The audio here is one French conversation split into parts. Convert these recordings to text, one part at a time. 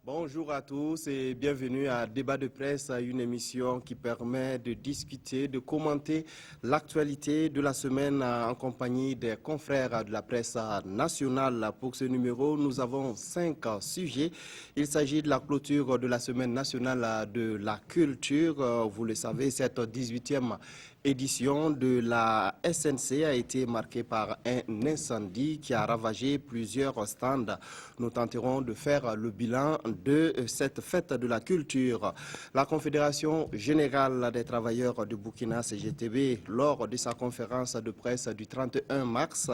Bonjour à tous et bienvenue à Débat de presse, une émission qui permet de discuter, de commenter l'actualité de la semaine en compagnie des confrères de la presse nationale. Pour ce numéro, nous avons 5 sujets. Il s'agit de la clôture de la semaine nationale de la culture. Vous le savez, cette 18e édition de la SNC a été marquée par un incendie qui a ravagé plusieurs stands. Nous tenterons de faire le bilan de cette fête de la culture. La Confédération générale des travailleurs du Burkina CGTB, lors de sa conférence de presse du 31 mars,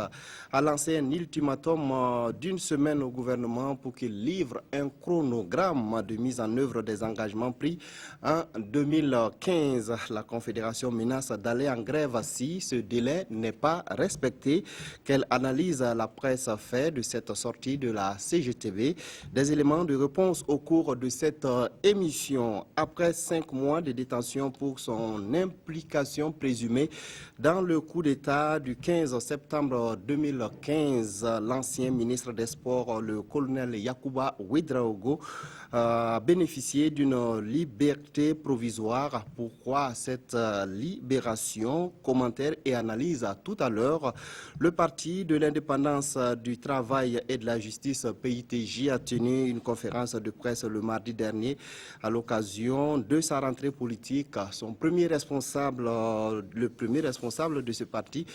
a lancé un ultimatum d'une semaine au gouvernement pour qu'il livre un chronogramme de mise en œuvre des engagements pris en 2015. La Confédération menace d'aller en grève si ce délai n'est pas respecté. Quelle analyse la presse fait de cette sortie de la CGTB? Des éléments de réponse au cours de cette émission. Après 5 mois de détention pour son implication présumée dans le coup d'État du 15 septembre 2015, l'ancien ministre des Sports, le colonel Yacouba Ouedraogo, a bénéficié d'une liberté provisoire. Pourquoi cette libération? Commentaire et analyse tout à l'heure. Le Parti de l'indépendance du travail et de la justice, PITJ, a tenu une conférence de presse le mardi dernier à l'occasion de sa rentrée politique. Son premier responsable, le premier responsable de ce parti,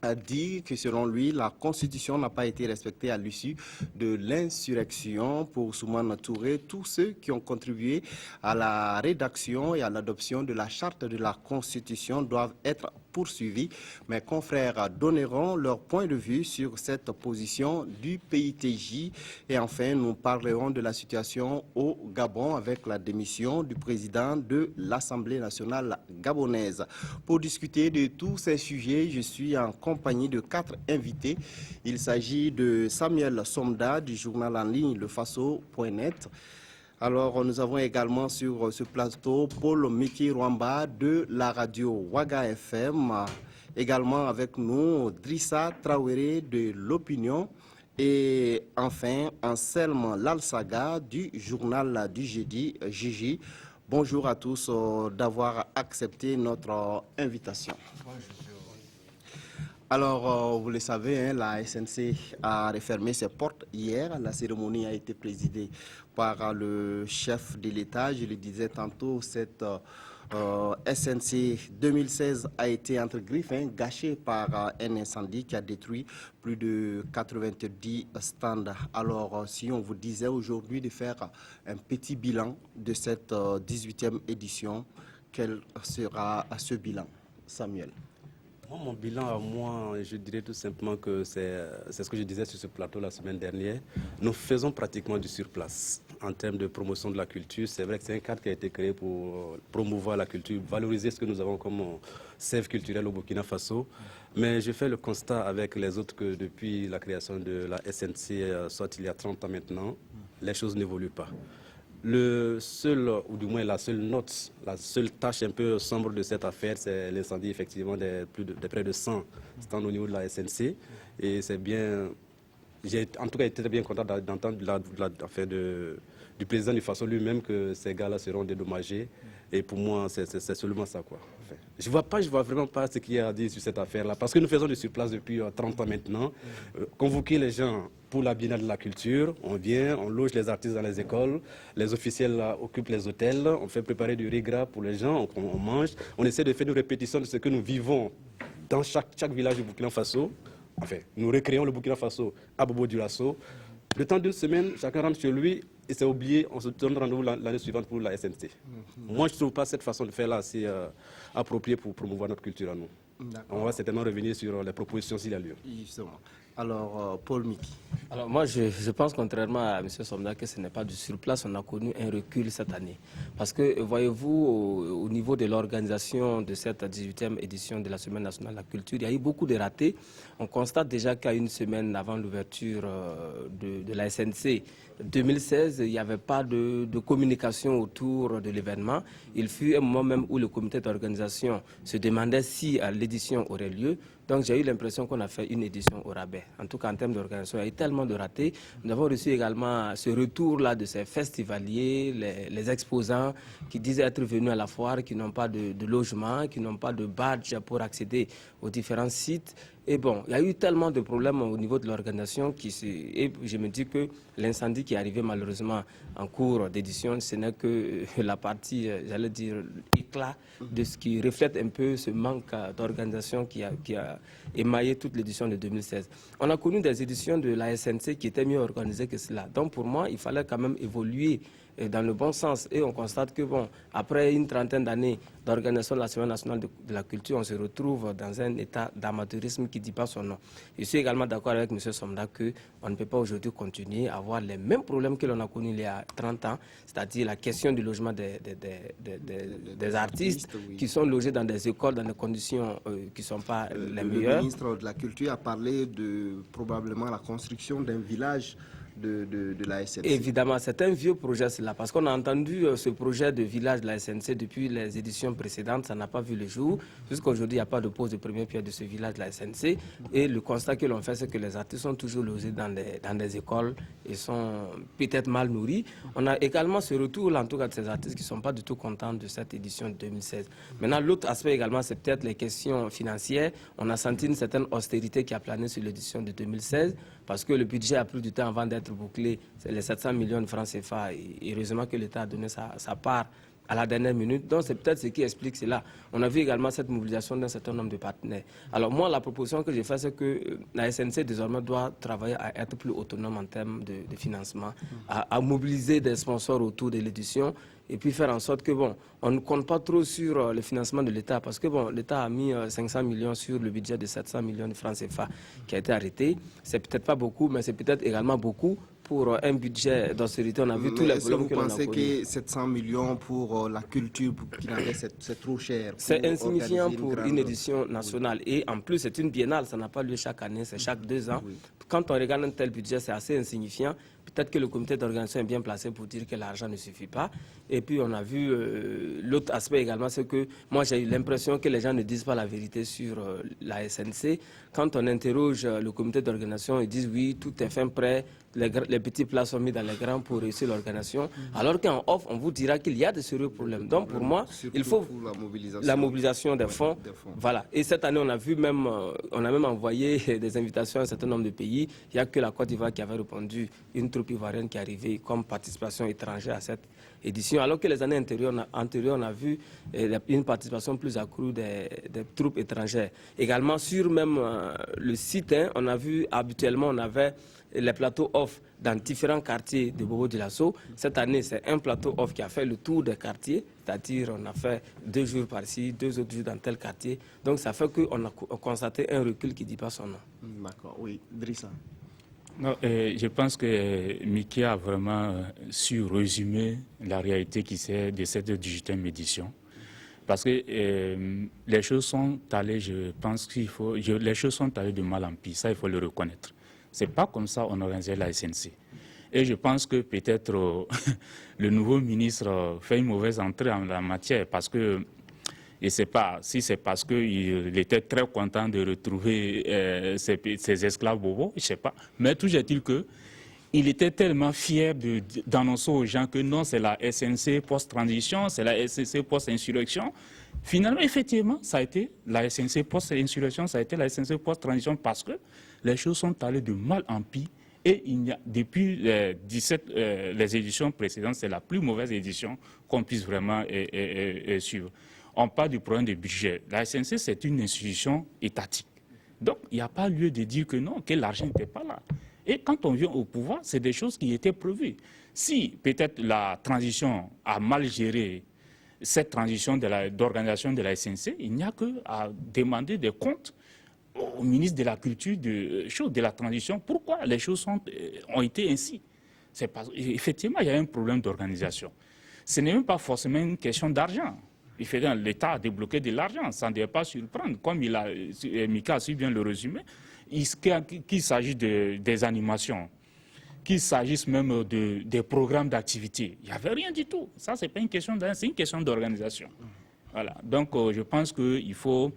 a dit que selon lui, la Constitution n'a pas été respectée à l'issue de l'insurrection. Pour Soumane Touré, tous ceux qui ont contribué à la rédaction et à l'adoption de la charte de la Constitution doivent être poursuivis. Mes confrères donneront leur point de vue sur cette position du PITJ. Et enfin, nous parlerons de la situation au Gabon avec la démission du président de l'Assemblée nationale gabonaise. Pour discuter de tous ces sujets, je suis en compagnie de 4 invités. Il s'agit de Samuel Somda du journal en ligne lefaso.net. Alors, nous avons également sur ce plateau Paul Miki Rwamba de la radio Waga FM. Également avec nous, Drissa Traoré de l'Opinion. Et enfin, Anselme Lalsaga du journal du jeudi, Gigi. Bonjour à tous d'avoir accepté notre invitation. Bonjour. Alors, vous le savez, la SNC a refermé ses portes hier. La cérémonie a été présidée par le chef de l'État. Je le disais tantôt, cette SNC 2016 a été entre griffes, gâchée par un incendie qui a détruit plus de 90 stands. Alors, si on vous disait aujourd'hui de faire un petit bilan de cette 18e édition, quel sera ce bilan, Samuel? Mon bilan à moi, je dirais tout simplement que c'est ce que je disais sur ce plateau la semaine dernière. Nous faisons pratiquement du surplace en termes de promotion de la culture. C'est vrai que c'est un cadre qui a été créé pour promouvoir la culture, valoriser ce que nous avons comme sève culturelle au Burkina Faso. Mais je fais le constat avec les autres que depuis la création de la SNC, soit il y a 30 ans maintenant, les choses n'évoluent pas. Le seul, ou du moins la seule note, la seule tâche un peu sombre de cette affaire, c'est l'incendie effectivement de près de 100 stands au niveau de la SNC. Et c'est bien, j'ai en tout cas été très bien content d'entendre l'affaire du président du Faso lui-même que ces gars-là seront dédommagés. Et pour moi, c'est seulement ça, quoi. Enfin, je vois vraiment pas ce qu'il y a à dire sur cette affaire-là, parce que nous faisons du surplace depuis 30 ans maintenant. Convoquer les gens pour la biennale de la culture, on vient, on loge les artistes dans les écoles, les officiels là, occupent les hôtels, on fait préparer du riz gras pour les gens, on mange, on essaie de faire une répétition de ce que nous vivons dans chaque village du Burkina Faso. Enfin, nous recréons le Burkina Faso à Bobo Dioulasso. Le temps d'une semaine, chacun rentre chez lui et c'est oublié, on se donne rendez-vous l'année suivante pour la SNC. Moi, je ne trouve pas cette façon de faire là assez appropriée pour promouvoir notre culture à nous. On va certainement revenir sur les propositions s'il y a lieu. Justement. Alors, Paul Miki. Alors moi, je pense contrairement à M. Somda que ce n'est pas du surplace, on a connu un recul cette année. Parce que, voyez-vous, au niveau de l'organisation de cette 18e édition de la Semaine nationale de la culture, il y a eu beaucoup de ratés. On constate déjà qu'à une semaine avant l'ouverture de la SNC 2016, il n'y avait pas de communication autour de l'événement. Il fut un moment même où le comité d'organisation se demandait si l'édition aurait lieu. Donc j'ai eu l'impression qu'on a fait une édition au rabais. En tout cas, en termes d'organisation, il y a eu tellement de ratés. Nous avons reçu également ce retour-là de ces festivaliers, les exposants qui disaient être venus à la foire, qui n'ont pas de logement, qui n'ont pas de badge pour accéder aux différents sites. Et bon, il y a eu tellement de problèmes au niveau de l'organisation et je me dis que l'incendie qui est arrivé malheureusement en cours d'édition, ce n'est que la partie, j'allais dire, éclat de ce qui reflète un peu ce manque d'organisation qui a émaillé toute l'édition de 2016. On a connu des éditions de la SNC qui étaient mieux organisées que cela. Donc pour moi, il fallait quand même évoluer dans le bon sens. Et on constate que, bon, après une trentaine d'années d'organisation de la Semaine nationale de la culture, on se retrouve dans un état d'amateurisme qui ne dit pas son nom. Je suis également d'accord avec M. Somda qu'on ne peut pas aujourd'hui continuer à avoir les mêmes problèmes que l'on a connus il y a 30 ans, c'est-à-dire la question du logement des artistes qui sont logés dans des écoles, dans des conditions qui ne sont pas les meilleures. Le ministre de la Culture a parlé de probablement la construction d'un village de la SNC. Évidemment, c'est un vieux projet cela, parce qu'on a entendu ce projet de village de la SNC depuis les éditions précédentes, ça n'a pas vu le jour. Jusqu'à aujourd'hui, il n'y a pas de pose de première pierre de ce village de la SNC. Et le constat que l'on fait, c'est que les artistes sont toujours logés dans des écoles et sont peut-être mal nourris. On a également ce retour, en tout cas, de ces artistes qui ne sont pas du tout contents de cette édition de 2016. Maintenant, l'autre aspect également, c'est peut-être les questions financières. On a senti une certaine austérité qui a plané sur l'édition de 2016, parce que le budget a pris du temps avant d'être bouclé, c'est les 700 millions de francs CFA, et heureusement que l'État a donné sa part à la dernière minute. Donc c'est peut-être ce qui explique cela. On a vu également cette mobilisation d'un certain nombre de partenaires. Alors moi, la proposition que j'ai faite, c'est que la SNC désormais doit travailler à être plus autonome en termes de financement, à mobiliser des sponsors autour de l'édition, et puis faire en sorte que, bon, on ne compte pas trop sur le financement de l'État, parce que, bon, l'État a mis 500 millions sur le budget de 700 millions de francs CFA qui a été arrêté. C'est peut-être pas beaucoup, mais c'est peut-être également beaucoup pour un budget d'austérité. On a vu tous les problèmes que l'on a connus. Est-ce que vous pensez que 700 millions pour la culture c'est trop cher? C'est insignifiant pour une édition nationale. Oui. Et en plus, c'est une biennale, ça n'a pas lieu chaque année, c'est chaque 2 ans. Oui. Quand on regarde un tel budget, c'est assez insignifiant. Peut-être que le comité d'organisation est bien placé pour dire que l'argent ne suffit pas. Et puis on a vu l'autre aspect également, c'est que moi j'ai eu l'impression que les gens ne disent pas la vérité sur la SNC. Quand on interroge le comité d'organisation, ils disent oui, tout est fin prêt, les petits plats sont mis dans les grands pour réussir l'organisation. Alors qu'en off, on vous dira qu'il y a de sérieux problèmes. Donc pour moi, il faut la mobilisation des fonds. Voilà. Et cette année, on a même envoyé des invitations à un certain nombre de pays. Il n'y a que la Côte d'Ivoire qui avait répondu, une troupe ivoirienne qui est arrivée comme participation étrangère à cette édition, alors que les années antérieures, on a vu une participation plus accrue des troupes étrangères. Également, sur même le site, on a vu, habituellement, on avait les plateaux off dans différents quartiers de Bobo-Dioulasso. Cette année, c'est un plateau off qui a fait le tour des quartiers, c'est-à-dire on a fait 2 jours par-ci, 2 autres jours dans tel quartier. Donc ça fait qu'on a constaté un recul qui ne dit pas son nom. D'accord, oui. Drissa. Non, je pense que Mickey a vraiment su résumer la réalité de cette 18e édition. Parce que les choses sont allées, je pense les choses sont allées de mal en pis, ça il faut le reconnaître. C'est pas comme ça qu'on organisait la SNC. Et je pense que peut-être le nouveau ministre fait une mauvaise entrée en la matière, parce que je ne sais pas si c'est parce qu'il était très content de retrouver ses esclaves bobos, je ne sais pas. Mais toujours est-il qu'il était tellement fier d'annoncer aux gens que non, c'est la SNC post-transition, c'est la SNC post-insurrection. Finalement, effectivement, ça a été la SNC post-insurrection, ça a été la SNC post-transition, parce que les choses sont allées de mal en pis. Et depuis les éditions précédentes, c'est la plus mauvaise édition qu'on puisse vraiment suivre. On parle du problème du budget. La SNC, c'est une institution étatique. Donc, il n'y a pas lieu de dire que non, que l'argent n'était pas là. Et quand on vient au pouvoir, c'est des choses qui étaient prévues. Si peut-être la transition a mal géré cette transition d'organisation de la SNC, il n'y a qu'à demander des comptes au ministre de la Culture de la transition. Pourquoi les choses ont été ainsi? Effectivement, il y a un problème d'organisation. Ce n'est même pas forcément une question d'argent. L'État a débloqué de l'argent, ça ne doit pas surprendre. Comme Mika a si bien le résumé, qu'il s'agisse des animations, qu'il s'agisse même des programmes d'activité, il n'y avait rien du tout. Ça, c'est pas une question d'argent, c'est une question d'organisation. Voilà. Donc, je pense qu'il faut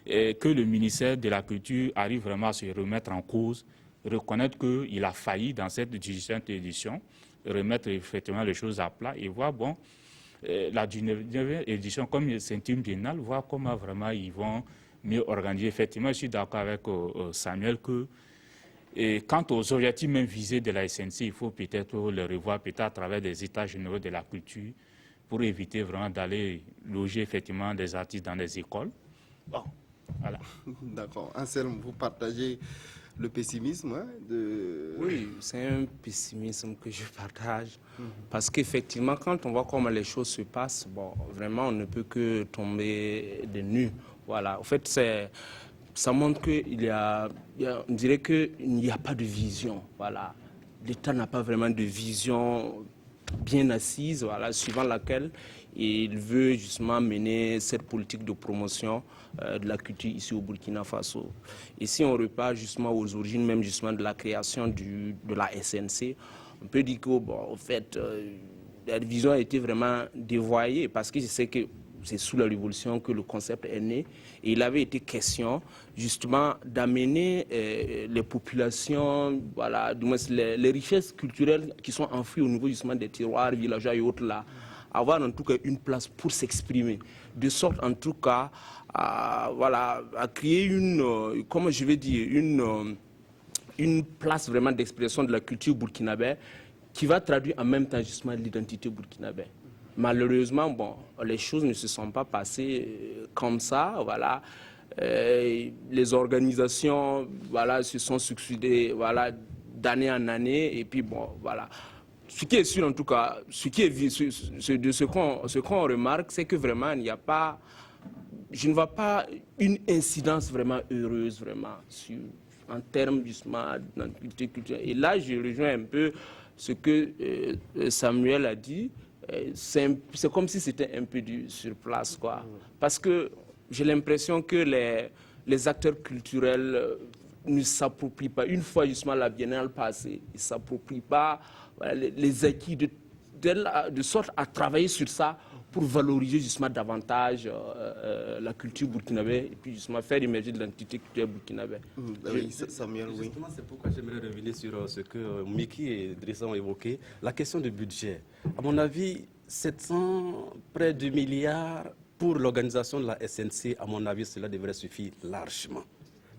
que le ministère de la Culture arrive vraiment à se remettre en cause, reconnaître qu'il a failli dans cette 18e édition, remettre effectivement les choses à plat et voir, bon, la 19e édition, comme c'est une biennale, voir comment vraiment ils vont mieux organiser. Effectivement, je suis d'accord avec Samuel que quant aux objectifs même visés de la SNC, il faut peut-être les revoir peut-être à travers des états généraux de la culture pour éviter vraiment d'aller loger effectivement des artistes dans des écoles. Bon, voilà. D'accord. Anselme, vous partagez le pessimisme Oui, c'est un pessimisme que je partage. Parce qu'effectivement, quand on voit comment les choses se passent, bon, vraiment, on ne peut que tomber de nu. Voilà. En fait, ça montre on dirait qu'il n'y a pas de vision. Voilà. L'État n'a pas vraiment de vision bien assise, voilà, suivant laquelle il veut justement mener cette politique de promotion de la culture ici au Burkina Faso. Et si on repart justement aux origines même justement de la création de la SNC, on peut dire que, bon, en fait, la vision a été vraiment dévoyée parce que je sais que c'est sous la Révolution que le concept est né. Et il avait été question justement d'amener les populations, voilà, du moins les richesses culturelles qui sont enfouies au niveau justement des terroirs villageois et autres là, avoir en tout cas une place pour s'exprimer. De sorte en tout cas à créer comment je vais dire, une place vraiment d'expression de la culture burkinabé qui va traduire en même temps justement l'identité burkinabé. Malheureusement, bon, les choses ne se sont pas passées comme ça. Voilà. Les organisations, voilà, se sont succédées, voilà, d'année en année. Et puis, bon, voilà. Ce qui est sûr, en tout cas, de ce qu'on remarque, c'est que vraiment, il n'y a pas, je ne vois pas une incidence vraiment heureuse, vraiment, en termes justement d'identité culturelle. Et là, je rejoins un peu ce que Samuel a dit. C'est comme si c'était un peu sur place, quoi. Parce que j'ai l'impression que les acteurs culturels ne s'approprient pas. Une fois justement la biennale passée, ils ne s'approprient pas, voilà, les acquis de sorte à travailler sur ça pour valoriser justement davantage la culture burkinabé et puis justement faire émerger de l'identité culturelle burkinabé. Oui, Samuel, oui. Justement, c'est pourquoi j'aimerais revenir sur ce que Miki et Drissa ont évoqué, la question du budget. À mon avis, 700, près de milliards pour l'organisation de la SNC, à mon avis, cela devrait suffire largement.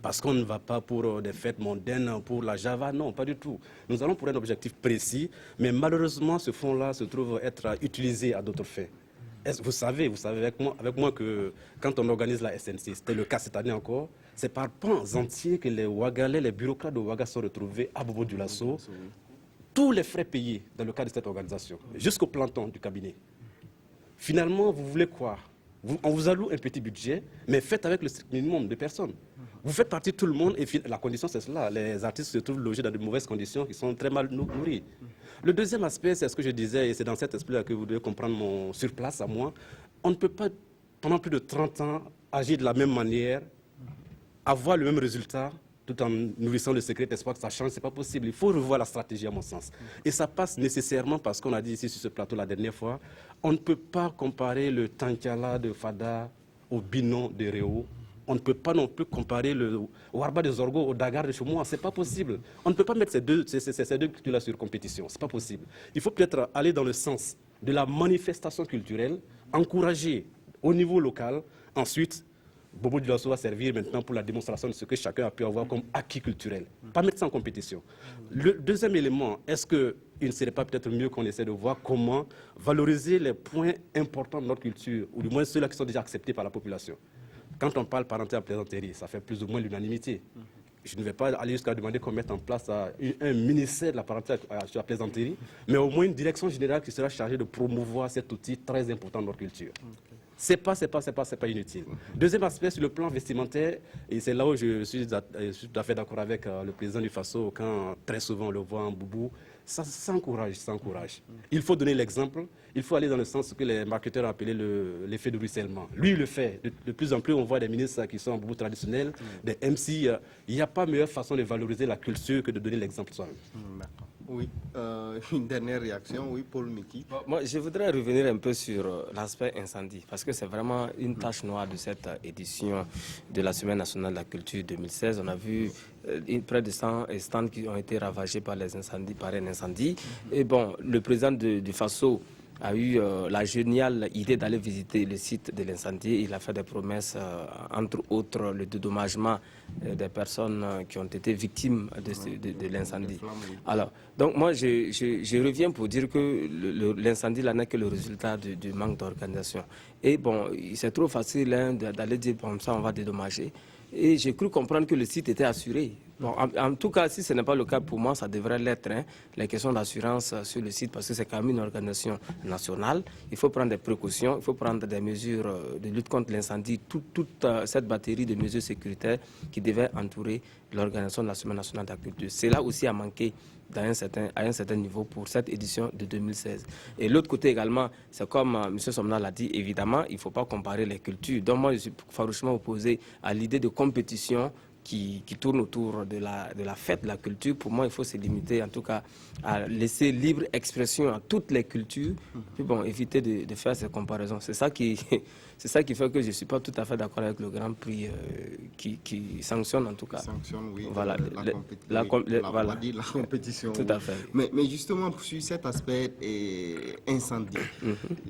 Parce qu'on ne va pas pour des fêtes mondaines, pour la Java, non, pas du tout. Nous allons pour un objectif précis, mais malheureusement, ce fonds-là se trouve être utilisé à d'autres fins. Vous savez avec moi que quand on organise la SNC, c'était le cas cette année encore, c'est par pans entiers que les Ouagalais, les bureaucrates de Ouaga sont retrouvés à Bobo-Dioulasso, tous les frais payés dans le cadre de cette organisation, jusqu'au planton du cabinet. Finalement, vous voulez quoi? On vous alloue un petit budget, mais faites avec le strict minimum de personnes. Vous faites partie de tout le monde et la condition c'est cela. Les artistes se trouvent logés dans de mauvaises conditions qui sont très mal nourris. Le deuxième aspect, c'est ce que je disais, et c'est dans cet esprit-là que vous devez comprendre mon surplace à moi. On ne peut pas, pendant plus de 30 ans, agir de la même manière, avoir le même résultat, tout en nourrissant le secret d'espoir que ça change, c'est pas possible. Il faut revoir la stratégie à mon sens. Et ça passe nécessairement parce qu'on a dit ici sur ce plateau la dernière fois, on ne peut pas comparer le Tankala de Fada au Binon de Réo. On ne peut pas non plus comparer le Warba de Zorgo au Dagar de Chomois. C'est pas possible. On ne peut pas mettre ces deux cultures-là sur compétition. C'est pas possible. Il faut peut-être aller dans le sens de la manifestation culturelle, encourager au niveau local. Ensuite, Bobo Dioulasso va servir maintenant pour la démonstration de ce que chacun a pu avoir comme acquis culturel. Pas mettre ça en compétition. Le deuxième élément, est-ce qu'il ne serait pas peut-être mieux qu'on essaie de voir comment valoriser les points importants de notre culture, ou du moins ceux-là qui sont déjà acceptés par la population? Quand on parle parenté à plaisanterie, ça fait plus ou moins l'unanimité. Je ne vais pas aller jusqu'à demander qu'on mette en place un ministère de la parenté à la plaisanterie, mais au moins une direction générale qui sera chargée de promouvoir cet outil très important de notre culture. C'est pas inutile. Deuxième aspect, sur le plan vestimentaire, et c'est là où je suis tout à fait d'accord avec le président du Faso, quand très souvent on le voit en boubou, ça s'encourage. Il faut donner l'exemple, il faut aller dans le sens que les marketeurs ont appelé l'effet de ruissellement. Lui, il le fait. De plus en plus, on voit des ministres qui sont en boubou traditionnel, des MC. Il n'y a pas meilleure façon de valoriser la culture que de donner l'exemple soi-même. Oui, une dernière réaction, oui, Paul Miki. Moi, je voudrais revenir un peu sur l'aspect incendie, parce que c'est vraiment une tache noire de cette édition de la Semaine nationale de la culture 2016. On a vu près de 100 stands qui ont été ravagés par les incendies, par un incendie. Et bon, le président du Faso a eu la géniale idée d'aller visiter le site de l'incendie. Il a fait des promesses, entre autres le dédommagement des personnes qui ont été victimes de l'incendie. Alors, donc moi, je reviens pour dire que l'incendie là n'est que le résultat du manque d'organisation. Et bon, c'est trop facile d'aller dire comme ça, on va dédommager. Et j'ai cru comprendre que le site était assuré. Bon, en tout cas, si ce n'est pas le cas pour moi, ça devrait l'être, hein, les questions d'assurance sur le site, parce que c'est quand même une organisation nationale. Il faut prendre des précautions, il faut prendre des mesures de lutte contre l'incendie, toute cette batterie de mesures sécuritaires qui devaient entourer l'organisation de la Semaine nationale de la culture. Cela aussi a manqué à un certain niveau pour cette édition de 2016. Et l'autre côté également, c'est comme M. Somna l'a dit, évidemment, il ne faut pas comparer les cultures. Donc moi, je suis farouchement opposé à l'idée de compétition qui tourne autour de la fête de la culture. Pour moi, il faut se limiter en tout cas à laisser libre expression à toutes les cultures, puis bon, éviter de faire ces comparaisons. C'est ça qui fait que je ne suis pas tout à fait d'accord avec le Grand Prix qui sanctionne en tout cas. Sanctionne, oui, voilà, la compétition. Tout à fait. Mais justement, sur cet aspect incendie,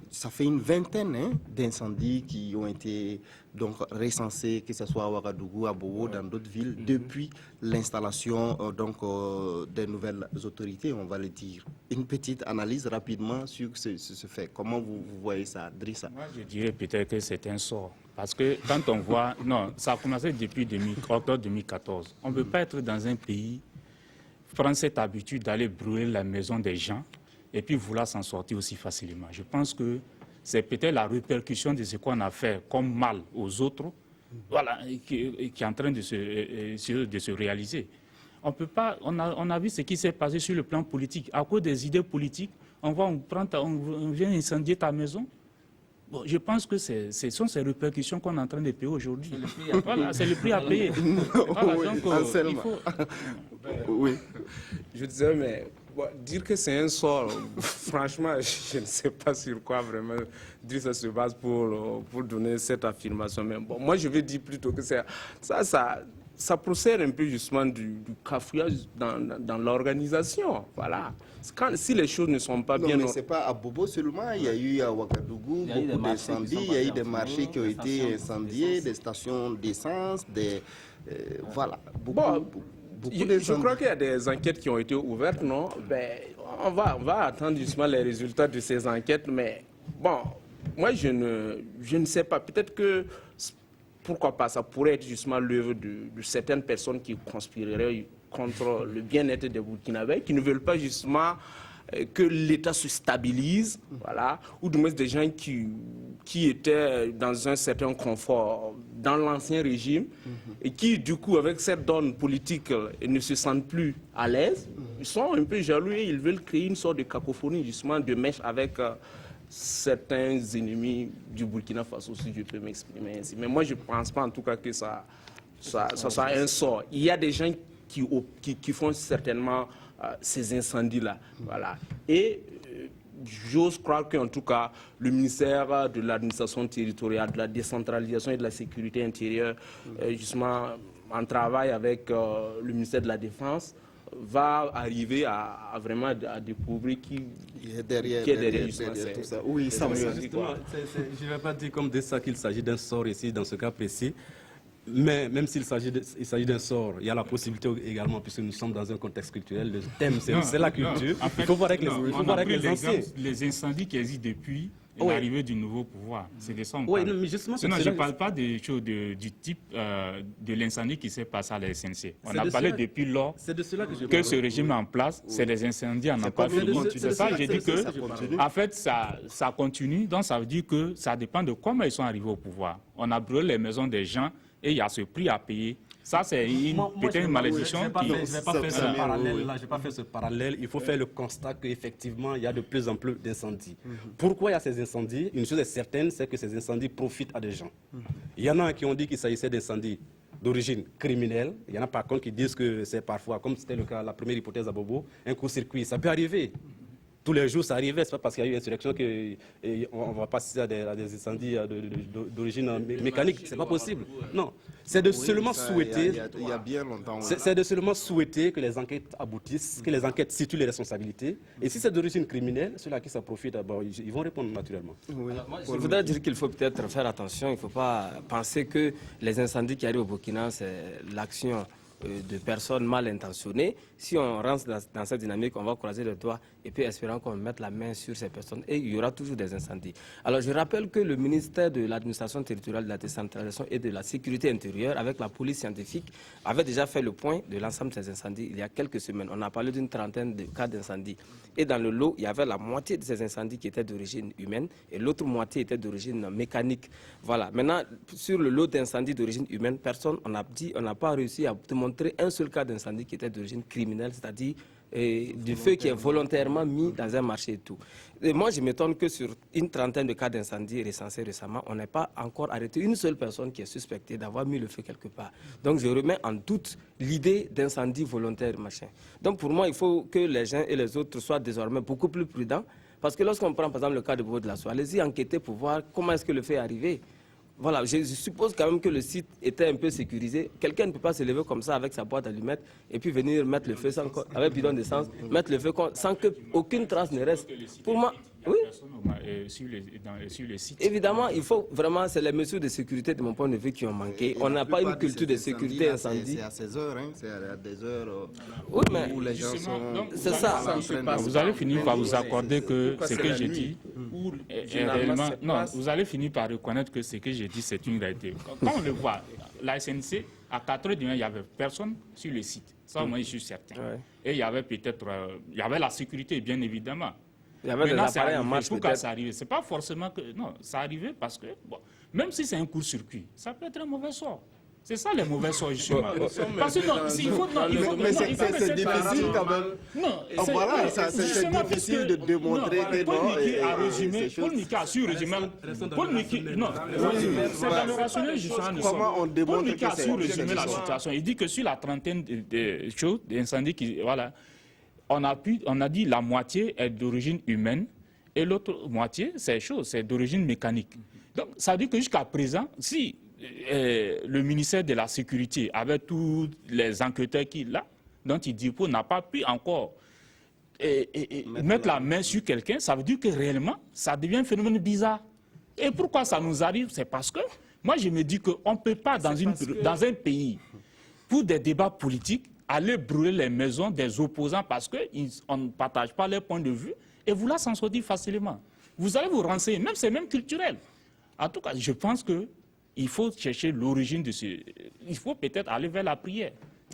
ça fait une vingtaine d'incendies qui ont été donc recensés, que ce soit à Ouagadougou, à Bobo, dans d'autres villes, depuis l'installation des nouvelles autorités, on va le dire. Une petite analyse rapidement sur ce fait. Comment vous voyez ça, Drissa? Moi, je dirais peut-être que c'est un sort. Parce que quand on voit... Non, ça a commencé depuis octobre 2014. On ne peut pas être dans un pays, prendre cette habitude d'aller brûler la maison des gens et puis vouloir s'en sortir aussi facilement. Je pense que c'est peut-être la répercussion de ce qu'on a fait comme mal aux autres, voilà, qui est en train de se réaliser. On peut pas, on a vu ce qui s'est passé sur le plan politique. À cause des idées politiques, on vient incendier ta maison. Bon, je pense que ce sont ces répercussions qu'on est en train de payer aujourd'hui. Voilà, c'est le prix à payer. Voilà, oui, donc, il faut... Oui. Je disais, mais dire que c'est un sort, franchement, je ne sais pas sur quoi vraiment dire ça se base pour donner cette affirmation. Mais bon, moi, je vais dire plutôt que ça procède un peu justement du cafouillage dans l'organisation. Voilà. Si les choses ne sont pas bien... Non, mais ce n'est pas à Bobo seulement. Il y a eu à Ouagadougou beaucoup d'incendies. Il y a eu des marchés qui ont été incendiés, des stations d'essence, voilà. Je crois qu'il y a des enquêtes qui ont été ouvertes, non? Ben, on va attendre justement les résultats de ces enquêtes, mais bon, moi je ne sais pas. Peut-être que, pourquoi pas, ça pourrait être justement l'œuvre de certaines personnes qui conspireraient contre le bien-être des Burkinabés, qui ne veulent pas justement que l'État se stabilise, voilà, ou du moins des gens qui étaient dans un certain confort dans l'ancien régime et qui, du coup, avec cette donne politique, ne se sentent plus à l'aise. Ils sont un peu jaloux et ils veulent créer une sorte de cacophonie, justement, de mèche avec certains ennemis du Burkina Faso, si je peux m'exprimer ainsi. Mais moi, je ne pense pas, en tout cas, que ça soit un sort. Il y a des gens qui font certainement ces incendies-là. Voilà. Et j'ose croire qu'en tout cas, le ministère de l'administration territoriale, de la décentralisation et de la sécurité intérieure, justement, en travail avec le ministère de la Défense, va arriver à vraiment à découvrir qui est derrière tout ça. Oui, ça je ne vais pas dire comme de ça qu'il s'agit d'un sort ici, dans ce cas précis. Mais même s'il s'agit d'un sort, il y a la possibilité également, puisque nous sommes dans un contexte culturel, le thème c'est la culture. En fait, il faut voir avec les anciens. Les incendies qui existent depuis l'arrivée du nouveau pouvoir, c'est de ça qu'on parle. Mais justement, sinon, je ne parle pas des choses du type de l'incendie qui s'est passé à la SNC. On a parlé depuis lors que ce régime est en place, c'est des incendies, on n'a pas fini. C'est ça, j'ai dit que, en fait, ça continue, donc ça veut dire que ça dépend de comment ils sont arrivés au pouvoir. On a brûlé les maisons des gens, et il y a ce prix à payer. Ça, c'est peut-être une malédiction. Je ne vais pas faire ce parallèle-là. Je vais pas faire ce parallèle. Il faut faire le constat qu'effectivement, il y a de plus en plus d'incendies. Pourquoi il y a ces incendies? Une chose est certaine, c'est que ces incendies profitent à des gens. Il y en a qui ont dit qu'il s'agissait d'incendies d'origine criminelle. Il y en a par contre qui disent que c'est parfois, comme c'était le cas, la première hypothèse à Bobo, un court-circuit. Ça peut arriver. Tous les jours, ça arrivait. Ce n'est pas parce qu'il y a eu une insurrection qu'on ne va pas assister à des incendies d'origine mécanique. Ce n'est pas possible. Non. C'est de seulement souhaiter. Il y a bien longtemps. C'est de seulement souhaiter que les enquêtes aboutissent, que les enquêtes situent les responsabilités. Et si c'est d'origine criminelle, ceux-là à qui ça profite, ils vont répondre naturellement. Oui. Je voudrais dire qu'il faut peut-être faire attention. Il ne faut pas penser que les incendies qui arrivent au Burkina, c'est l'action de personnes mal intentionnées. Si on rentre dans cette dynamique, on va croiser les doigts et puis espérant qu'on mette la main sur ces personnes. Et il y aura toujours des incendies. Alors je rappelle que le ministère de l'administration territoriale, de la décentralisation et de la sécurité intérieure, avec la police scientifique, avait déjà fait le point de l'ensemble de ces incendies il y a quelques semaines. On a parlé d'une trentaine de cas d'incendies. Et dans le lot, il y avait la moitié de ces incendies qui étaient d'origine humaine et l'autre moitié était d'origine mécanique. Voilà. Maintenant, sur le lot d'incendies d'origine humaine, personne, on n'a pas réussi à démontrer un seul cas d'incendie qui était d'origine criminelle, c'est-à-dire du feu qui est volontairement mis dans un marché et tout. Et moi, je m'étonne que sur une trentaine de cas d'incendie recensés récemment, on n'ait pas encore arrêté une seule personne qui est suspectée d'avoir mis le feu quelque part. Donc, je remets en doute l'idée d'incendie volontaire, machin. Donc, pour moi, il faut que les uns et les autres soient désormais beaucoup plus prudents. Parce que lorsqu'on prend, par exemple, le cas de Bobo de la Soie, allez-y enquêter pour voir comment est-ce que le fait est arrivé. Voilà, je suppose quand même que le site était un peu sécurisé. Quelqu'un ne peut pas se lever comme ça avec sa boîte d'allumettes et puis venir mettre le feu avec bidon d'essence, mettre le feu sans qu'aucune trace ne reste. Pour moi, oui. Sur le site. Évidemment, il faut vraiment, c'est les mesures de sécurité de mon point de vue qui ont manqué. On n'a pas une culture de sécurité incendie. C'est à 16 heures, hein, c'est à des heures oui, mais où les gens sont... C'est ça. Vous allez finir par vous accorder que ce que j'ai dit est réellement... Non, vous allez finir par reconnaître que ce que j'ai dit, c'est une réalité. Quand on le voit, la SNC, à 4 h du matin, il n'y avait personne sur le site. Ça, moi, je suis certain. Ouais. Et il y avait peut-être... il y avait la sécurité, bien évidemment. Il y avait des appareils en marche. Pourquoi ça arrivait? C'est pas forcément que... Non, ça arrivait parce que... Bon, même si c'est un court-circuit, ça peut être un mauvais sort. C'est ça les mauvais sorts, justement. Parce que non, il faut... Mais c'est difficile quand même. Non, voilà, c'est difficile de démontrer que non... Paul Mika a su résumer... Paul Mika... Non, c'est dans le rationnel, justement, nous sommes. Comment on démontre que c'est... Paul Mika a su résumer la situation. Il dit que sur la trentaine de choses, d'incendies qui... Voilà, on a dit la moitié est d'origine humaine et l'autre moitié, c'est d'origine mécanique. Donc, ça veut dire que jusqu'à présent, si le ministère de la Sécurité, avec tous les enquêteurs qu'il a, dont il dit n'a pas pu encore mettre la main sur quelqu'un, ça veut dire que réellement, ça devient un phénomène bizarre. Et pourquoi ça nous arrive? C'est parce que, moi je me dis qu'on ne peut pas, dans un pays, pour des débats politiques, aller brûler les maisons des opposants parce qu'on ne partage pas leurs points de vue et vous là s'en sortir facilement. Vous allez vous renseigner, même c'est même culturel. En tout cas, je pense qu'il faut chercher l'origine de ce... Il faut peut-être aller vers la prière.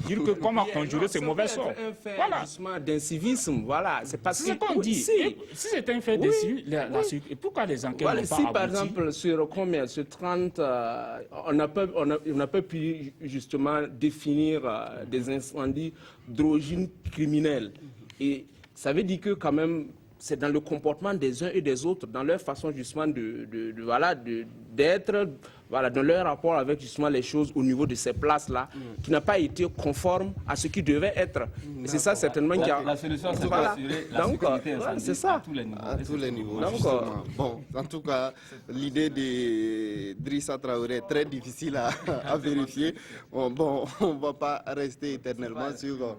Dire que comment conjurer ces mauvais sorts. Un fait justement d'incivisme, voilà. C'est parce ce qu'on dit. Si c'est un fait d'incivisme, pourquoi les enquêtes n'ont pas abouti? Par exemple, sur 30, on n'a pas pu justement définir des incendies d'origine criminelle. Et ça veut dire que quand même, c'est dans le comportement des uns et des autres, dans leur façon justement d'être, voilà, dans leur rapport avec justement les choses au niveau de ces places-là, qui n'a pas été conforme à ce qui devait être. Et c'est ça certainement qui a... La solution, c'est d'assurer la sécurité incendie à tous les niveaux. À tous les niveaux, bon, en tout cas, l'idée d'Idrissa Traoré est très difficile à vérifier. Bon, on ne va pas rester éternellement sur...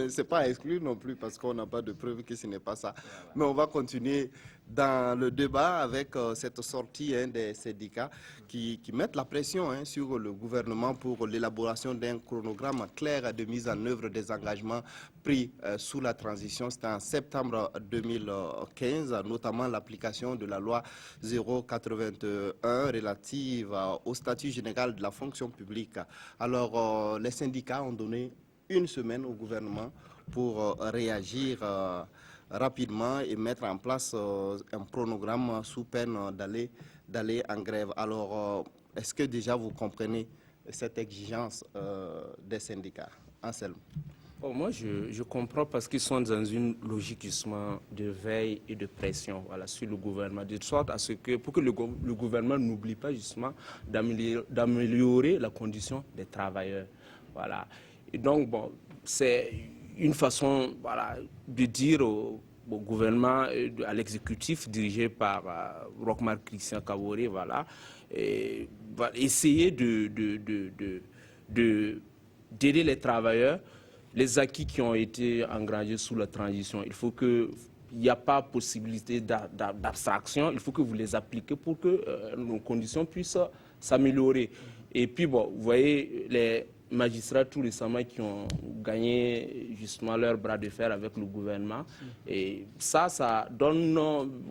C'est pas à exclure non plus parce qu'on n'a pas de preuve que ce n'est pas ça. Mais on va continuer dans le débat avec cette sortie des syndicats qui mettent la pression sur le gouvernement pour l'élaboration d'un chronogramme clair de mise en œuvre des engagements pris sous la transition. C'était en septembre 2015, notamment l'application de la loi 081 relative au statut général de la fonction publique. Alors, les syndicats ont donné une semaine au gouvernement pour réagir rapidement et mettre en place un chronogramme sous peine d'aller en grève. Alors, est-ce que déjà vous comprenez cette exigence des syndicats? Anselme. Oh, moi, je comprends parce qu'ils sont dans une logique justement de veille et de pression, voilà, sur le gouvernement, de sorte à ce que, pour que le gouvernement n'oublie pas justement d'améliorer la condition des travailleurs. Voilà. Et donc, bon, c'est une façon, voilà, de dire au gouvernement, à l'exécutif dirigé par Roch-Marc Christian Kaboré, voilà, et, va essayer d'aider les travailleurs. Les acquis qui ont été engrangés sous la transition, il faut que il n'y a pas possibilité d'abstraction, il faut que vous les appliquez pour que nos conditions puissent s'améliorer. Et puis, bon, vous voyez, les magistrats tout récemment qui ont gagné justement leur bras de fer avec le gouvernement. Et ça donne,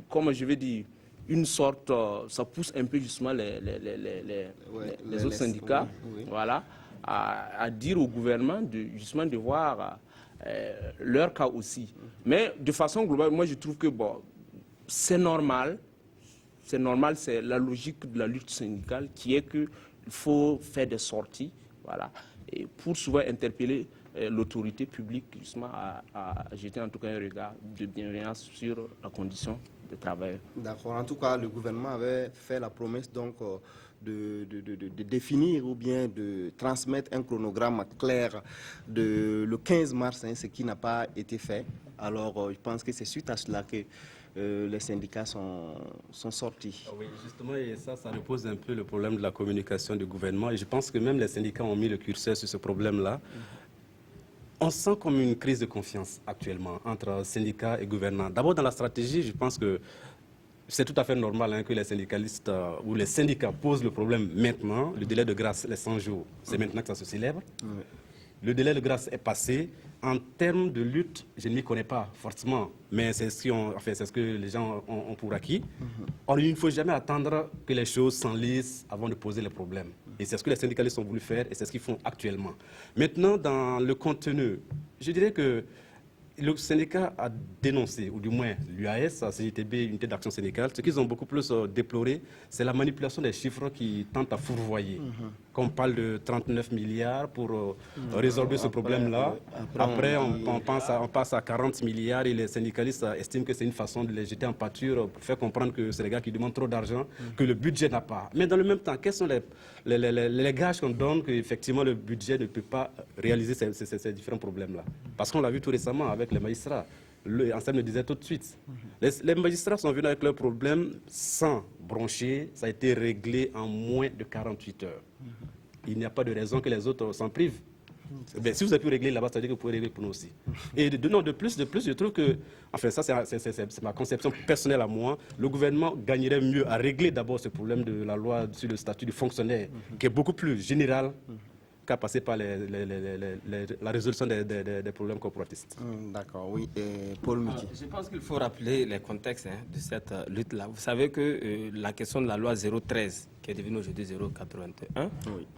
comme je vais dire, une sorte, ça pousse un peu justement les autres syndicats, voilà, à dire au gouvernement justement de voir leur cas aussi. Mais de façon globale, moi je trouve que bon, c'est normal, c'est la logique de la lutte syndicale qui est qu'il faut faire des sorties, voilà, et pour souvent interpeller l'autorité publique justement à jeter en tout cas un regard de bienveillance sur la condition de travail. D'accord. En tout cas, le gouvernement avait fait la promesse donc de définir ou bien de transmettre un chronogramme clair le 15 mars, hein, ce qui n'a pas été fait. Alors, je pense que c'est suite à cela que les syndicats sont sortis. Oui, justement, et ça repose un peu le problème de la communication du gouvernement. Et je pense que même les syndicats ont mis le curseur sur ce problème-là. On sent comme une crise de confiance actuellement entre syndicats et gouvernants. D'abord, dans la stratégie, je pense que c'est tout à fait normal hein, que les syndicalistes ou les syndicats posent le problème maintenant. Le délai de grâce, les 100 jours, c'est maintenant que ça se célèbre. Oui. Le délai de grâce est passé. En termes de lutte, je ne m'y connais pas forcément, mais c'est ce que les gens ont pour acquis. Or, il ne faut jamais attendre que les choses s'enlisent avant de poser les problèmes. Et c'est ce que les syndicalistes ont voulu faire et c'est ce qu'ils font actuellement. Maintenant, dans le contenu, je dirais que le syndicat a dénoncé, ou du moins l'UAS, la CGTB, Unité d'action syndicale, ce qu'ils ont beaucoup plus déploré, c'est la manipulation des chiffres qui tentent à fourvoyer. Quand on parle de 39 milliards pour résorber ce problème-là, après on passe à 40 milliards et les syndicalistes estiment que c'est une façon de les jeter en pâture pour faire comprendre que c'est les gars qui demandent trop d'argent, que le budget n'a pas. Mais dans le même temps, quels sont les gages qu'on donne qu'effectivement le budget ne peut pas réaliser ces différents problèmes-là? Parce qu'on l'a vu tout récemment avec les magistrats. Anselme le disait tout de suite. Les magistrats sont venus avec leurs problèmes sans broncher. Ça a été réglé en moins de 48 heures. Il n'y a pas de raison que les autres s'en privent. Ben, si vous avez pu régler là-bas, ça veut dire que vous pouvez régler pour nous aussi. Et de plus, je trouve que, enfin ça c'est ma conception personnelle à moi, le gouvernement gagnerait mieux à régler d'abord ce problème de la loi sur le statut du fonctionnaire, qui est beaucoup plus général qu'à passer par la résolution des problèmes corporatistes. D'accord, oui. Et Paul Miki. Je pense qu'il faut rappeler les contextes de cette lutte-là. Vous savez que la question de la loi 013, qui est devenue aujourd'hui 081,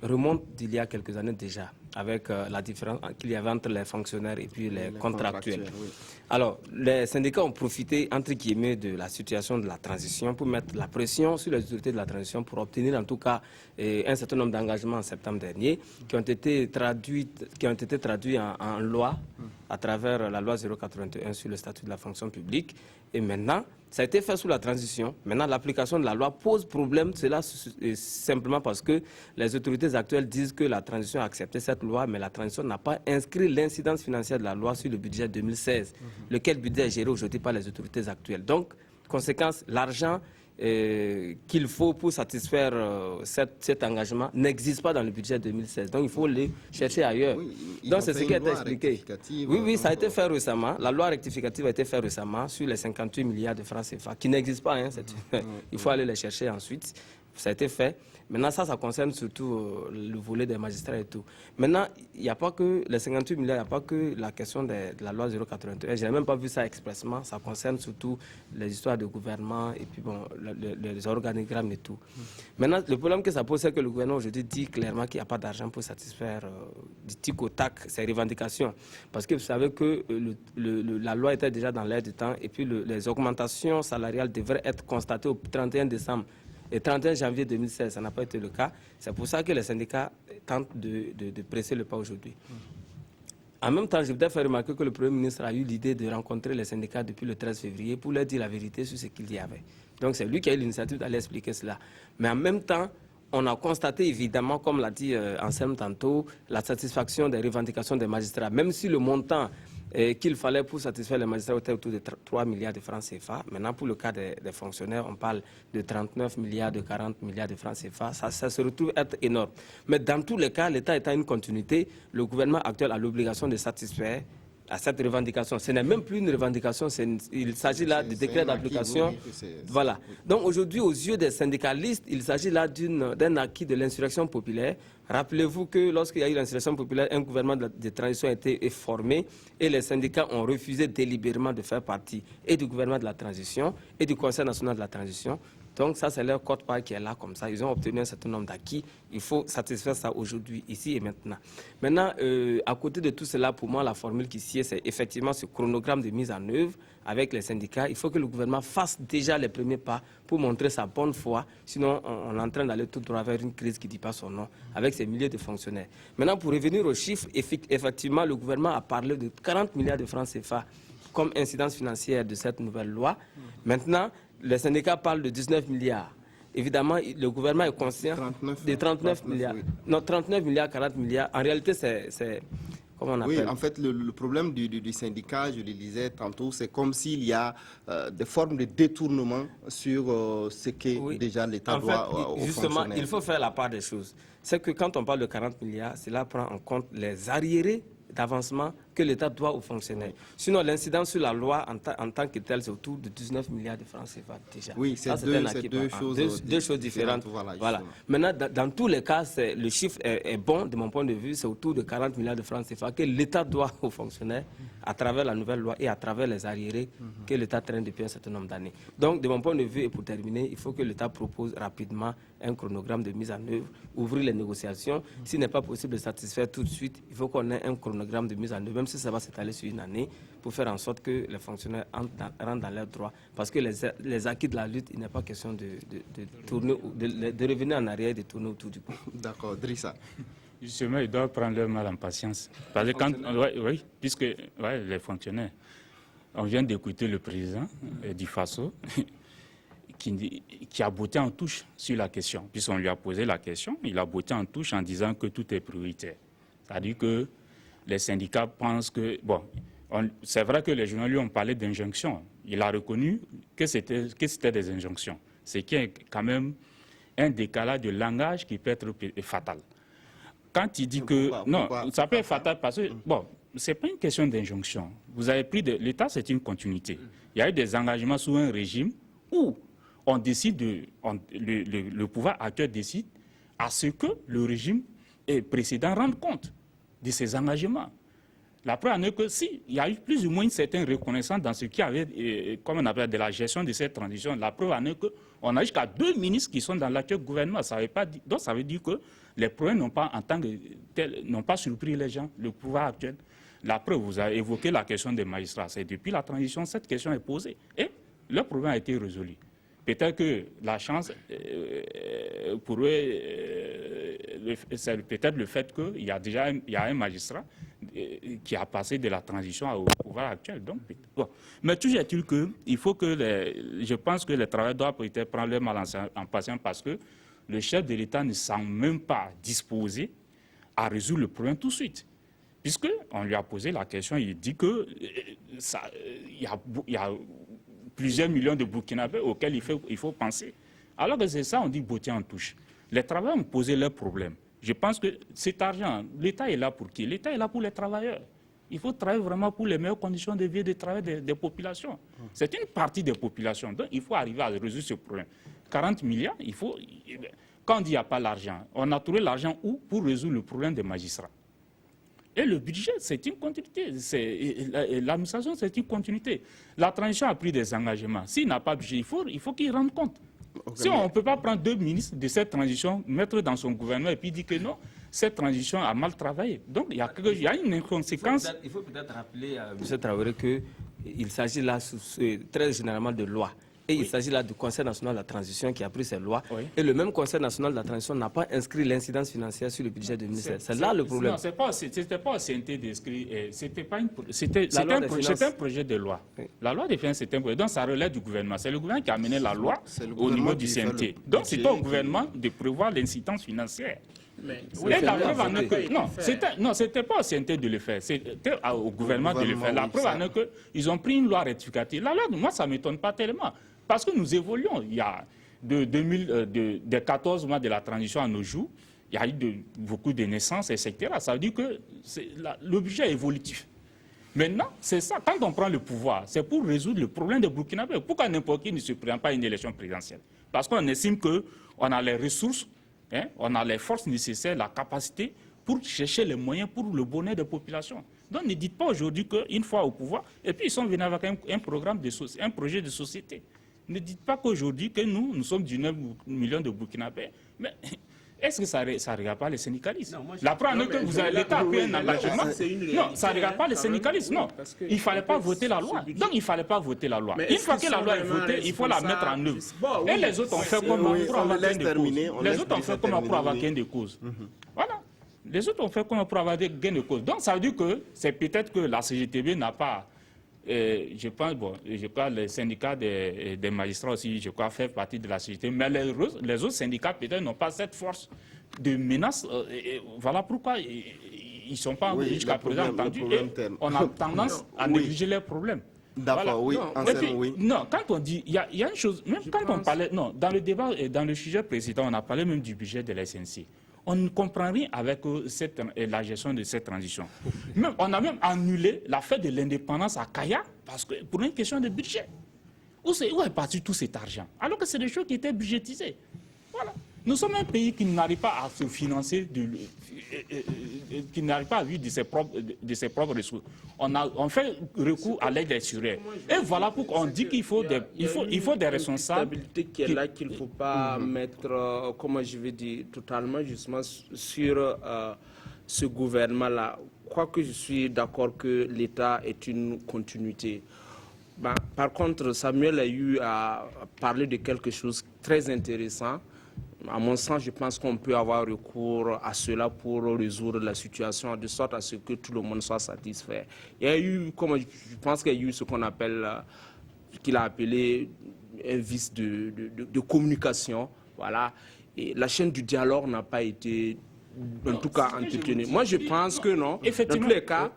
remonte d'il y a quelques années déjà, avec la différence qu'il y avait entre les fonctionnaires et puis les contractuels. Oui. Alors, les syndicats ont profité, entre guillemets, de la situation de la transition pour mettre la pression sur les autorités de la transition pour obtenir en tout cas un certain nombre d'engagements en septembre dernier qui ont été traduits en loi à travers la loi 081 sur le statut de la fonction publique. Et maintenant, ça a été fait sous la transition. Maintenant, l'application de la loi pose problème. Cela simplement parce que les autorités actuelles disent que la transition a accepté cette loi, mais la transition n'a pas inscrit l'incidence financière de la loi sur le budget 2016, lequel budget est géré aujourd'hui par les autorités actuelles. Donc, conséquence, l'argent qu'il faut pour satisfaire cet engagement n'existe pas dans le budget 2016. Donc, il faut les chercher ailleurs. Oui, donc, c'est ce qui a été expliqué. Oui, ça a été fait récemment. La loi rectificative a été faite récemment sur les 58 milliards de francs CFA, qui n'existent pas. Hein, il faut aller les chercher ensuite. Ça a été fait. Maintenant, ça concerne surtout le volet des magistrats et tout. Maintenant, il n'y a pas que les 58 milliards, il n'y a pas que la question de la loi 081. Je n'ai même pas vu ça expressément. Ça concerne surtout les histoires de gouvernement et puis bon, les organigrammes et tout. Maintenant, le problème que ça pose, c'est que le gouvernement aujourd'hui dit clairement qu'il n'y a pas d'argent pour satisfaire du tic au tac ses revendications. Parce que vous savez que la loi était déjà dans l'air du temps et puis les augmentations salariales devraient être constatées au 31 décembre. Et 31 janvier 2016, ça n'a pas été le cas. C'est pour ça que les syndicats tentent de presser le pas aujourd'hui. En même temps, je voudrais faire remarquer que le Premier ministre a eu l'idée de rencontrer les syndicats depuis le 13 février pour leur dire la vérité sur ce qu'il y avait. Donc c'est lui qui a eu l'initiative d'aller expliquer cela. Mais en même temps, on a constaté évidemment, comme l'a dit Anselme tantôt, la satisfaction des revendications des magistrats. Même si le montant qu'il fallait pour satisfaire les magistrats était autour de 3 milliards de francs CFA. Maintenant, pour le cas des fonctionnaires, on parle de 39 milliards, de 40 milliards de francs CFA. Ça se retrouve être énorme. Mais dans tous les cas, l'État étant une continuité, le gouvernement actuel a l'obligation de satisfaire à cette revendication. Ce n'est même plus une revendication, il s'agit là de décret d'application. Voilà. Donc aujourd'hui, aux yeux des syndicalistes, il s'agit là d'un acquis de l'insurrection populaire. Rappelez-vous que lorsqu'il y a eu l'insurrection populaire, un gouvernement de transition a été formé et les syndicats ont refusé délibérément de faire partie et du gouvernement de la transition et du Conseil national de la transition. Donc ça, c'est leur code-part qui est là comme ça. Ils ont obtenu un certain nombre d'acquis. Il faut satisfaire ça aujourd'hui, ici et maintenant. Maintenant, à côté de tout cela, pour moi, la formule qui sied, c'est effectivement ce chronogramme de mise en œuvre avec les syndicats. Il faut que le gouvernement fasse déjà les premiers pas pour montrer sa bonne foi. Sinon, on est en train d'aller tout droit vers une crise qui ne dit pas son nom, avec ces milliers de fonctionnaires. Maintenant, pour revenir aux chiffres, effectivement, le gouvernement a parlé de 40 milliards de francs CFA comme incidence financière de cette nouvelle loi. Maintenant, les syndicats parlent de 19 milliards. Évidemment, le gouvernement est conscient de 39 milliards. Oui. Non, 39 milliards, 40 milliards. En réalité, c'est comment on appelle? Oui, en fait, le problème du syndicat, je le disais tantôt, c'est comme s'il y a des formes de détournement sur ce que déjà l'État doit aux justement, fonctionnaires. Il faut faire la part des choses. C'est que quand on parle de 40 milliards, cela prend en compte les arriérés d'avancement que l'État doit aux fonctionnaires. Sinon, l'incidence sur la loi en tant que telle, c'est autour de 19 milliards de francs CFA déjà. Oui, c'est deux choses différentes. Voilà. Maintenant, dans tous les cas, le chiffre est bon, de mon point de vue, c'est autour de 40 milliards de francs CFA que l'État doit aux fonctionnaires à travers la nouvelle loi et à travers les arriérés que l'État traîne depuis un certain nombre d'années. Donc, de mon point de vue, et pour terminer, il faut que l'État propose rapidement un chronogramme de mise en œuvre, ouvrir les négociations. S'il n'est pas possible de satisfaire tout de suite, il faut qu'on ait un chronogramme de mise en œuvre, même si ça va s'étaler sur une année, pour faire en sorte que les fonctionnaires rentrent dans leurs droits. Parce que les acquis de la lutte, il n'est pas question de revenir en arrière et de tourner autour du pot. D'accord, Drissa. Justement, ils doivent prendre leur mal en patience. Parce que oui, puisque les fonctionnaires, on vient d'écouter le président du FASO, qui a botté en touche sur la question. Puisqu'on lui a posé la question, il a botté en touche en disant que tout est prioritaire. C'est-à-dire que les syndicats pensent que... Bon, c'est vrai que les journaux lui ont parlé d'injonctions. Il a reconnu que c'était des injonctions. C'est qu'il y a quand même un décalage de langage qui peut être fatal. Quand il dit ça peut être fatal parce que, bon, ce n'est pas une question d'injonction. Vous avez pris l'État, c'est une continuité. Il y a eu des engagements sous un régime où on décide le pouvoir actuel décide à ce que le régime précédent rende compte de ses engagements. La preuve en est que si, il y a eu plus ou moins une certaine reconnaissance dans ce qui avait, comme on appelle, de la gestion de cette transition. La preuve en est qu'on a jusqu'à 2 ministres qui sont dans l'actuel gouvernement. Donc ça veut dire que les problèmes n'ont pas, en tant que tel, n'ont pas surpris les gens, le pouvoir actuel. La preuve, vous avez évoqué la question des magistrats. C'est depuis la transition, cette question est posée. Et le problème a été résolu. Peut-être que la chance, pour eux, c'est peut-être le fait qu'il y a déjà un magistrat qui a passé de la transition au pouvoir actuel. Donc, bon. Mais toujours est-il qu'il faut que je pense que les travailleurs doivent peut-être prendre leur mal en patience parce que le chef de l'État ne semble même pas disposé à résoudre le problème tout de suite. Puisqu'on lui a posé la question, il dit qu'il y a plusieurs millions de Burkinabés auxquels il faut penser. Alors que c'est ça, on dit botter en touche. Les travailleurs ont posé leurs problèmes. Je pense que cet argent, l'État est là pour qui? L'État est là pour les travailleurs. Il faut travailler vraiment pour les meilleures conditions de vie et de travail des populations. C'est une partie des populations. Donc il faut arriver à résoudre ce problème. 40 milliards, quand on dit qu'il n'y a pas l'argent, on a trouvé l'argent où pour résoudre le problème des magistrats? Et le budget, c'est une continuité. L'administration, c'est une continuité. La transition a pris des engagements. S'il n'a pas de budget, il faut qu'il rende compte. Okay. Si on ne peut pas prendre 2 ministres de cette transition, mettre dans son gouvernement et puis dire que non, cette transition a mal travaillé. Donc il y a une inconséquence. Il faut peut-être rappeler à M. Traoré qu'il s'agit là très généralement de loi. Et il s'agit là du Conseil national de la transition qui a pris ces lois. Oui. Et le même Conseil national de la transition n'a pas inscrit l'incidence financière sur le budget du ministère. C'est là le problème. Non, c'était pas au CNT d'inscrire. C'était un projet de loi. Oui. La loi des finances, c'était un projet. Donc ça relève du gouvernement. C'est le gouvernement qui a amené la loi C'est le au niveau gouvernement du qui fait CNT. le Donc c'est pas au budget gouvernement de prévoir l'incidence financière. Mais Et la preuve en est que, non, c'était pas au CNT de le faire, c'était au gouvernement de le faire. La preuve en est qu'ils ont pris une loi rectificative. La loi, moi, ça ne m'étonne pas tellement. Parce que nous évoluons. Il y a des 14 mois de la transition à nos jours, il y a eu beaucoup de naissances, etc. Ça veut dire que le budget est évolutif. Maintenant, c'est ça. Quand on prend le pouvoir, c'est pour résoudre le problème des Burkinabés. Pourquoi n'importe qui ne se présente pas à une élection présidentielle? Parce qu'on estime qu'on a les ressources, on a les forces nécessaires, la capacité pour chercher les moyens pour le bonheur des populations. Donc ne dites pas aujourd'hui qu'une fois au pouvoir, et puis ils sont venus avec un projet de société. Ne dites pas qu'aujourd'hui que nous sommes 19 millions de Burkinabés. Mais est-ce que ça ne regarde pas les syndicalistes? La preuve est que l'État a pris un engagement. Non, ça ne regarde pas les syndicalistes. Non, il ne fallait pas voter la loi. Donc il ne fallait pas voter la loi. Une fois que la loi est votée, il faut la mettre en œuvre. Et les autres ont fait comment pour avoir gain de cause. Les autres ont fait comment pour avoir gain de cause. Voilà. Les autres ont fait comment pour avoir des gains de cause. Donc ça veut dire que c'est peut-être que la CGTB n'a pas... je crois les syndicats des magistrats aussi, je crois, faire partie de la CGT, mais les autres syndicats peut-être n'ont pas cette force de menace. Voilà pourquoi ils ne sont pas jusqu'à présent entendus. On a tendance à négliger leurs problèmes. D'accord, voilà. Non, quand on dit, il y a une chose, même quand on parlait, non, dans le débat et dans le sujet précédent, on a parlé même du budget de la SNC. On ne comprend rien avec la gestion de cette transition. On a même annulé la fête de l'indépendance à Kaya pour une question de budget. Où est parti tout cet argent? Alors que c'est des choses qui étaient budgétisées. Voilà. Nous sommes un pays qui n'arrive pas à se financer, qui n'arrive pas à vivre de ses propres ressources. On fait recours à l'aide des sureurs. Et voilà pourquoi on dit qu'il faut des responsables. Qui est là qu'il ne faut pas mettre, comment je vais dire, totalement justement sur ce gouvernement-là. Quoique je suis d'accord que l'État est une continuité. Par contre, Samuel a eu à parler de quelque chose de très intéressant. À mon sens, je pense qu'on peut avoir recours à cela pour résoudre la situation de sorte à ce que tout le monde soit satisfait. Il y a eu, je pense qu'il y a eu ce qu'on appelle, qu'il a appelé un vice de communication. Voilà. Et la chaîne du dialogue n'a pas été, en tout cas, entretenue. Moi, je pense que non. Dans tous les cas,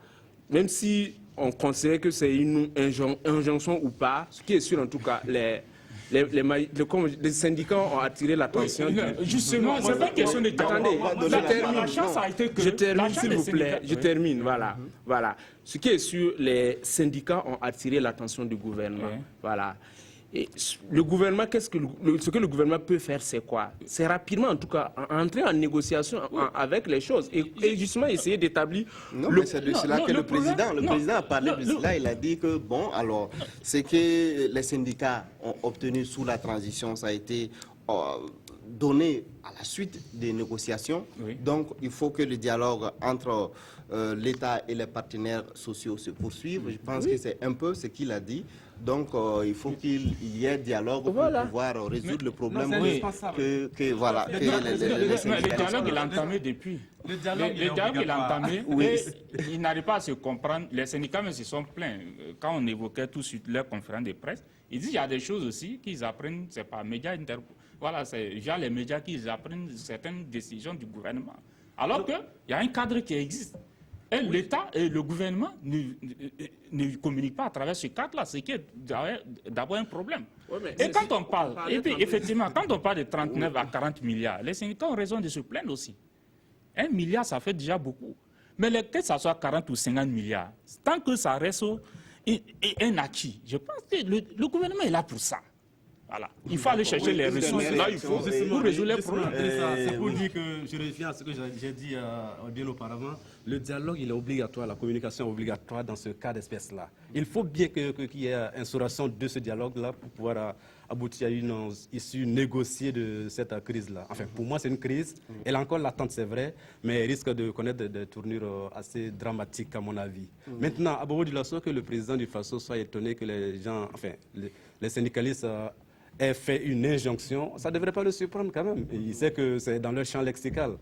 même si on considère que c'est une injonction ou pas, ce qui est sûr, en tout cas, les syndicats ont attiré l'attention. Justement, c'est pas une question de dialogue. Attendez, la chance a été que... Je termine, s'il vous plaît. Je termine, voilà. Ce qui est sûr, les syndicats ont attiré l'attention du gouvernement. Voilà. Et le gouvernement, ce que le gouvernement peut faire, c'est quoi? C'est rapidement, en tout cas, entrer en négociation avec les choses et justement essayer d'établir... Non, mais c'est de cela que le président a parlé de cela. Il a dit que, bon, alors, ce que les syndicats ont obtenu sous la transition, ça a été donné à la suite des négociations. Oui. Donc, il faut que le dialogue entre l'État et les partenaires sociaux se poursuive. Je pense que c'est un peu ce qu'il a dit. Donc, il faut qu'il y ait dialogue pour pouvoir résoudre le problème que les syndicats... Le dialogue, il a entamé depuis. Le dialogue, il a entamé et il n'arrive pas à se comprendre. Les syndicats, mais se sont plaints. Quand on évoquait tout de suite leur conférence de presse, ils disent qu'il y a des choses aussi qu'ils apprennent, c'est pas médias voilà, c'est via les médias qu'ils apprennent certaines décisions du gouvernement. Alors qu'il y a un cadre qui existe. Et l'État et le gouvernement ne communiquent pas à travers ce cadre-là, ce qui est d'abord un problème. Et quand on parle, et puis effectivement, quand on parle de 39 à 40 milliards, les syndicats ont raison de se plaindre aussi. 1 milliard, ça fait déjà beaucoup. Mais que ça soit 40 ou 50 milliards, tant que ça reste un acquis, je pense que le gouvernement est là pour ça. Voilà. Il faut aller chercher les ressources là, il faut pour résoudre les problèmes. C'est pour dire que je reviens à ce que j'ai dit bien auparavant. Le dialogue, il est obligatoire, la communication est obligatoire dans ce cas d'espèce-là. Il faut bien qu'il y ait instauration de ce dialogue-là pour pouvoir aboutir à une issue négociée de cette crise-là. Enfin, pour moi, c'est une crise. Elle est encore latente, c'est vrai, mais elle risque de connaître des tournures assez dramatiques, à mon avis. Maintenant, à propos de la sorte que le président du FASO soit étonné que les gens, enfin, les syndicalistes aient fait une injonction, ça ne devrait pas le surprendre quand même. Il sait que c'est dans leur champ lexical.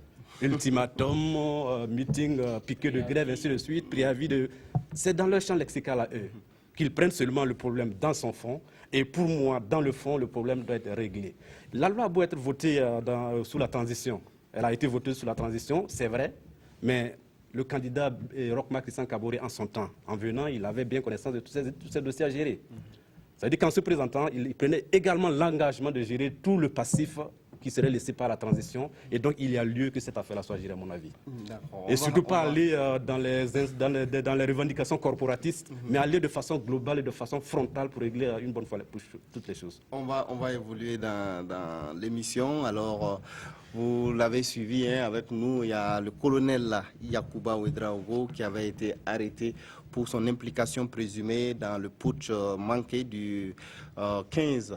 Ultimatum, meeting, piquet de grève, ainsi de suite, préavis de... C'est dans leur champ lexical à eux qu'ils prennent seulement le problème dans son fond. Et pour moi, dans le fond, le problème doit être réglé. La loi a beau être votée sous la transition. Elle a été votée sous la transition, c'est vrai, mais le candidat Roch-Marc Christian Kaboré, en son temps, en venant, il avait bien connaissance de tous ces dossiers à gérer. C'est-à-dire qu'en se présentant, il prenait également l'engagement de gérer tout le passif qui serait laissé par la transition. Et donc, il y a lieu que cette affaire-là soit gérée, à mon avis. Et surtout pas aller dans les revendications corporatistes, mais aller de façon globale et de façon frontale pour régler une bonne fois pour toutes les choses. On va évoluer dans l'émission. Alors, vous l'avez suivi avec nous, il y a le colonel Yacouba Ouedraogo qui avait été arrêté pour son implication présumée dans le putsch manqué du 16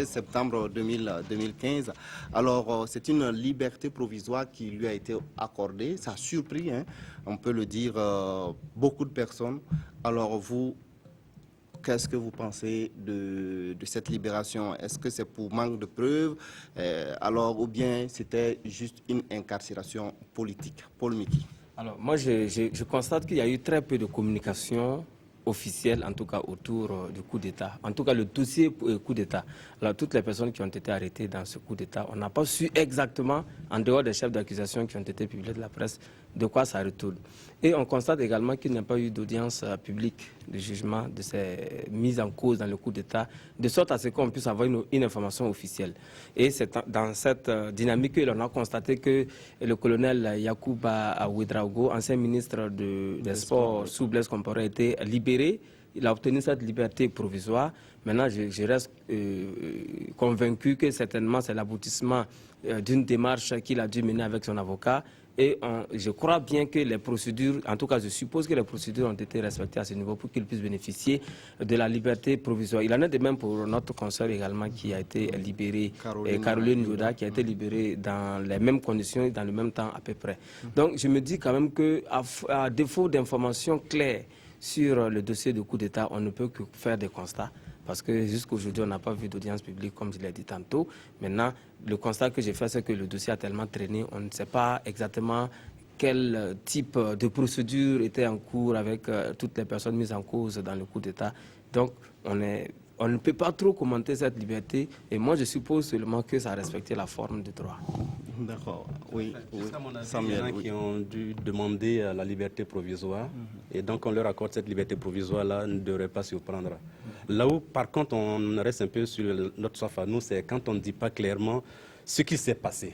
septembre 2015. Alors, c'est une liberté provisoire qui lui a été accordée. Ça a surpris, on peut le dire, beaucoup de personnes. Alors, vous, qu'est-ce que vous pensez de cette libération? Est-ce que c'est pour manque de preuves ou bien c'était juste une incarcération politique? Paul Miki. Alors, moi, je constate qu'il y a eu très peu de communication officielle, en tout cas autour du coup d'État. En tout cas, le dossier coup d'État. Alors, toutes les personnes qui ont été arrêtées dans ce coup d'État, on n'a pas su exactement, en dehors des chefs d'accusation qui ont été publiés de la presse, de quoi ça retourne. Et on constate également qu'il n'y a pas eu d'audience publique de jugement de ces mises en cause dans le coup d'État, de sorte à ce qu'on puisse avoir une information officielle. Et c'est dans cette dynamique que l'on a constaté que le colonel Yacouba Ouedraogo, ancien ministre des Sports sous Blaise Compaoré, a été libéré. Il a obtenu cette liberté provisoire. Maintenant, je reste convaincu que certainement c'est l'aboutissement d'une démarche qu'il a dû mener avec son avocat. Et je crois bien que les procédures, en tout cas je suppose que les procédures ont été respectées à ce niveau pour qu'il puisse bénéficier de la liberté provisoire. Il en est de même pour notre consoeur également qui a été libérée, Caroline Yoda, qui a été libérée dans les mêmes conditions et dans le même temps à peu près. Donc je me dis quand même qu'à défaut d'informations claires sur le dossier de coup d'État, on ne peut que faire des constats. Parce que jusqu'aujourd'hui, on n'a pas vu d'audience publique, comme je l'ai dit tantôt. Maintenant, le constat que j'ai fait, c'est que le dossier a tellement traîné, on ne sait pas exactement quel type de procédure était en cours avec toutes les personnes mises en cause dans le coup d'État. Donc, on ne peut pas trop commenter cette liberté. Et moi, je suppose seulement que ça a respecté la forme du droit. D'accord, oui. Il y en a qui ont dû demander la liberté provisoire. Et donc, on leur accorde cette liberté provisoire-là, ne devrait pas surprendre. Là où, par contre, on reste un peu sur notre soif à nous, c'est quand on ne dit pas clairement ce qui s'est passé.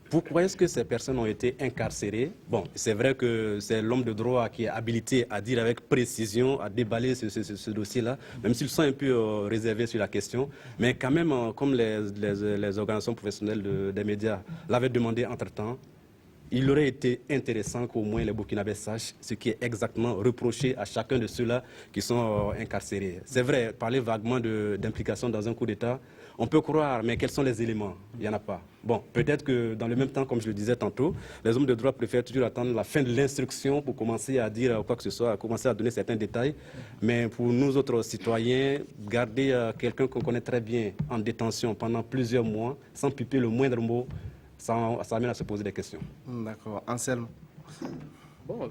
Pourquoi est-ce que ces personnes ont été incarcérées? Bon, c'est vrai que c'est l'homme de droit qui est habilité à dire avec précision, à déballer ce dossier-là, même s'ils sont un peu réservés sur la question. Mais quand même, comme les organisations professionnelles des médias l'avaient demandé entre-temps, il aurait été intéressant qu'au moins les Burkinabés sachent ce qui est exactement reproché à chacun de ceux-là qui sont incarcérés. C'est vrai, parler vaguement d'implication dans un coup d'État, on peut croire, mais quels sont les éléments? Il n'y en a pas. Bon, peut-être que dans le même temps, comme je le disais tantôt, les hommes de droit préfèrent toujours attendre la fin de l'instruction pour commencer à dire quoi que ce soit, à commencer à donner certains détails. Mais pour nous autres citoyens, garder quelqu'un qu'on connaît très bien en détention pendant plusieurs mois, sans piper le moindre mot, ça amène à se poser des questions. D'accord. Anselme? Bon,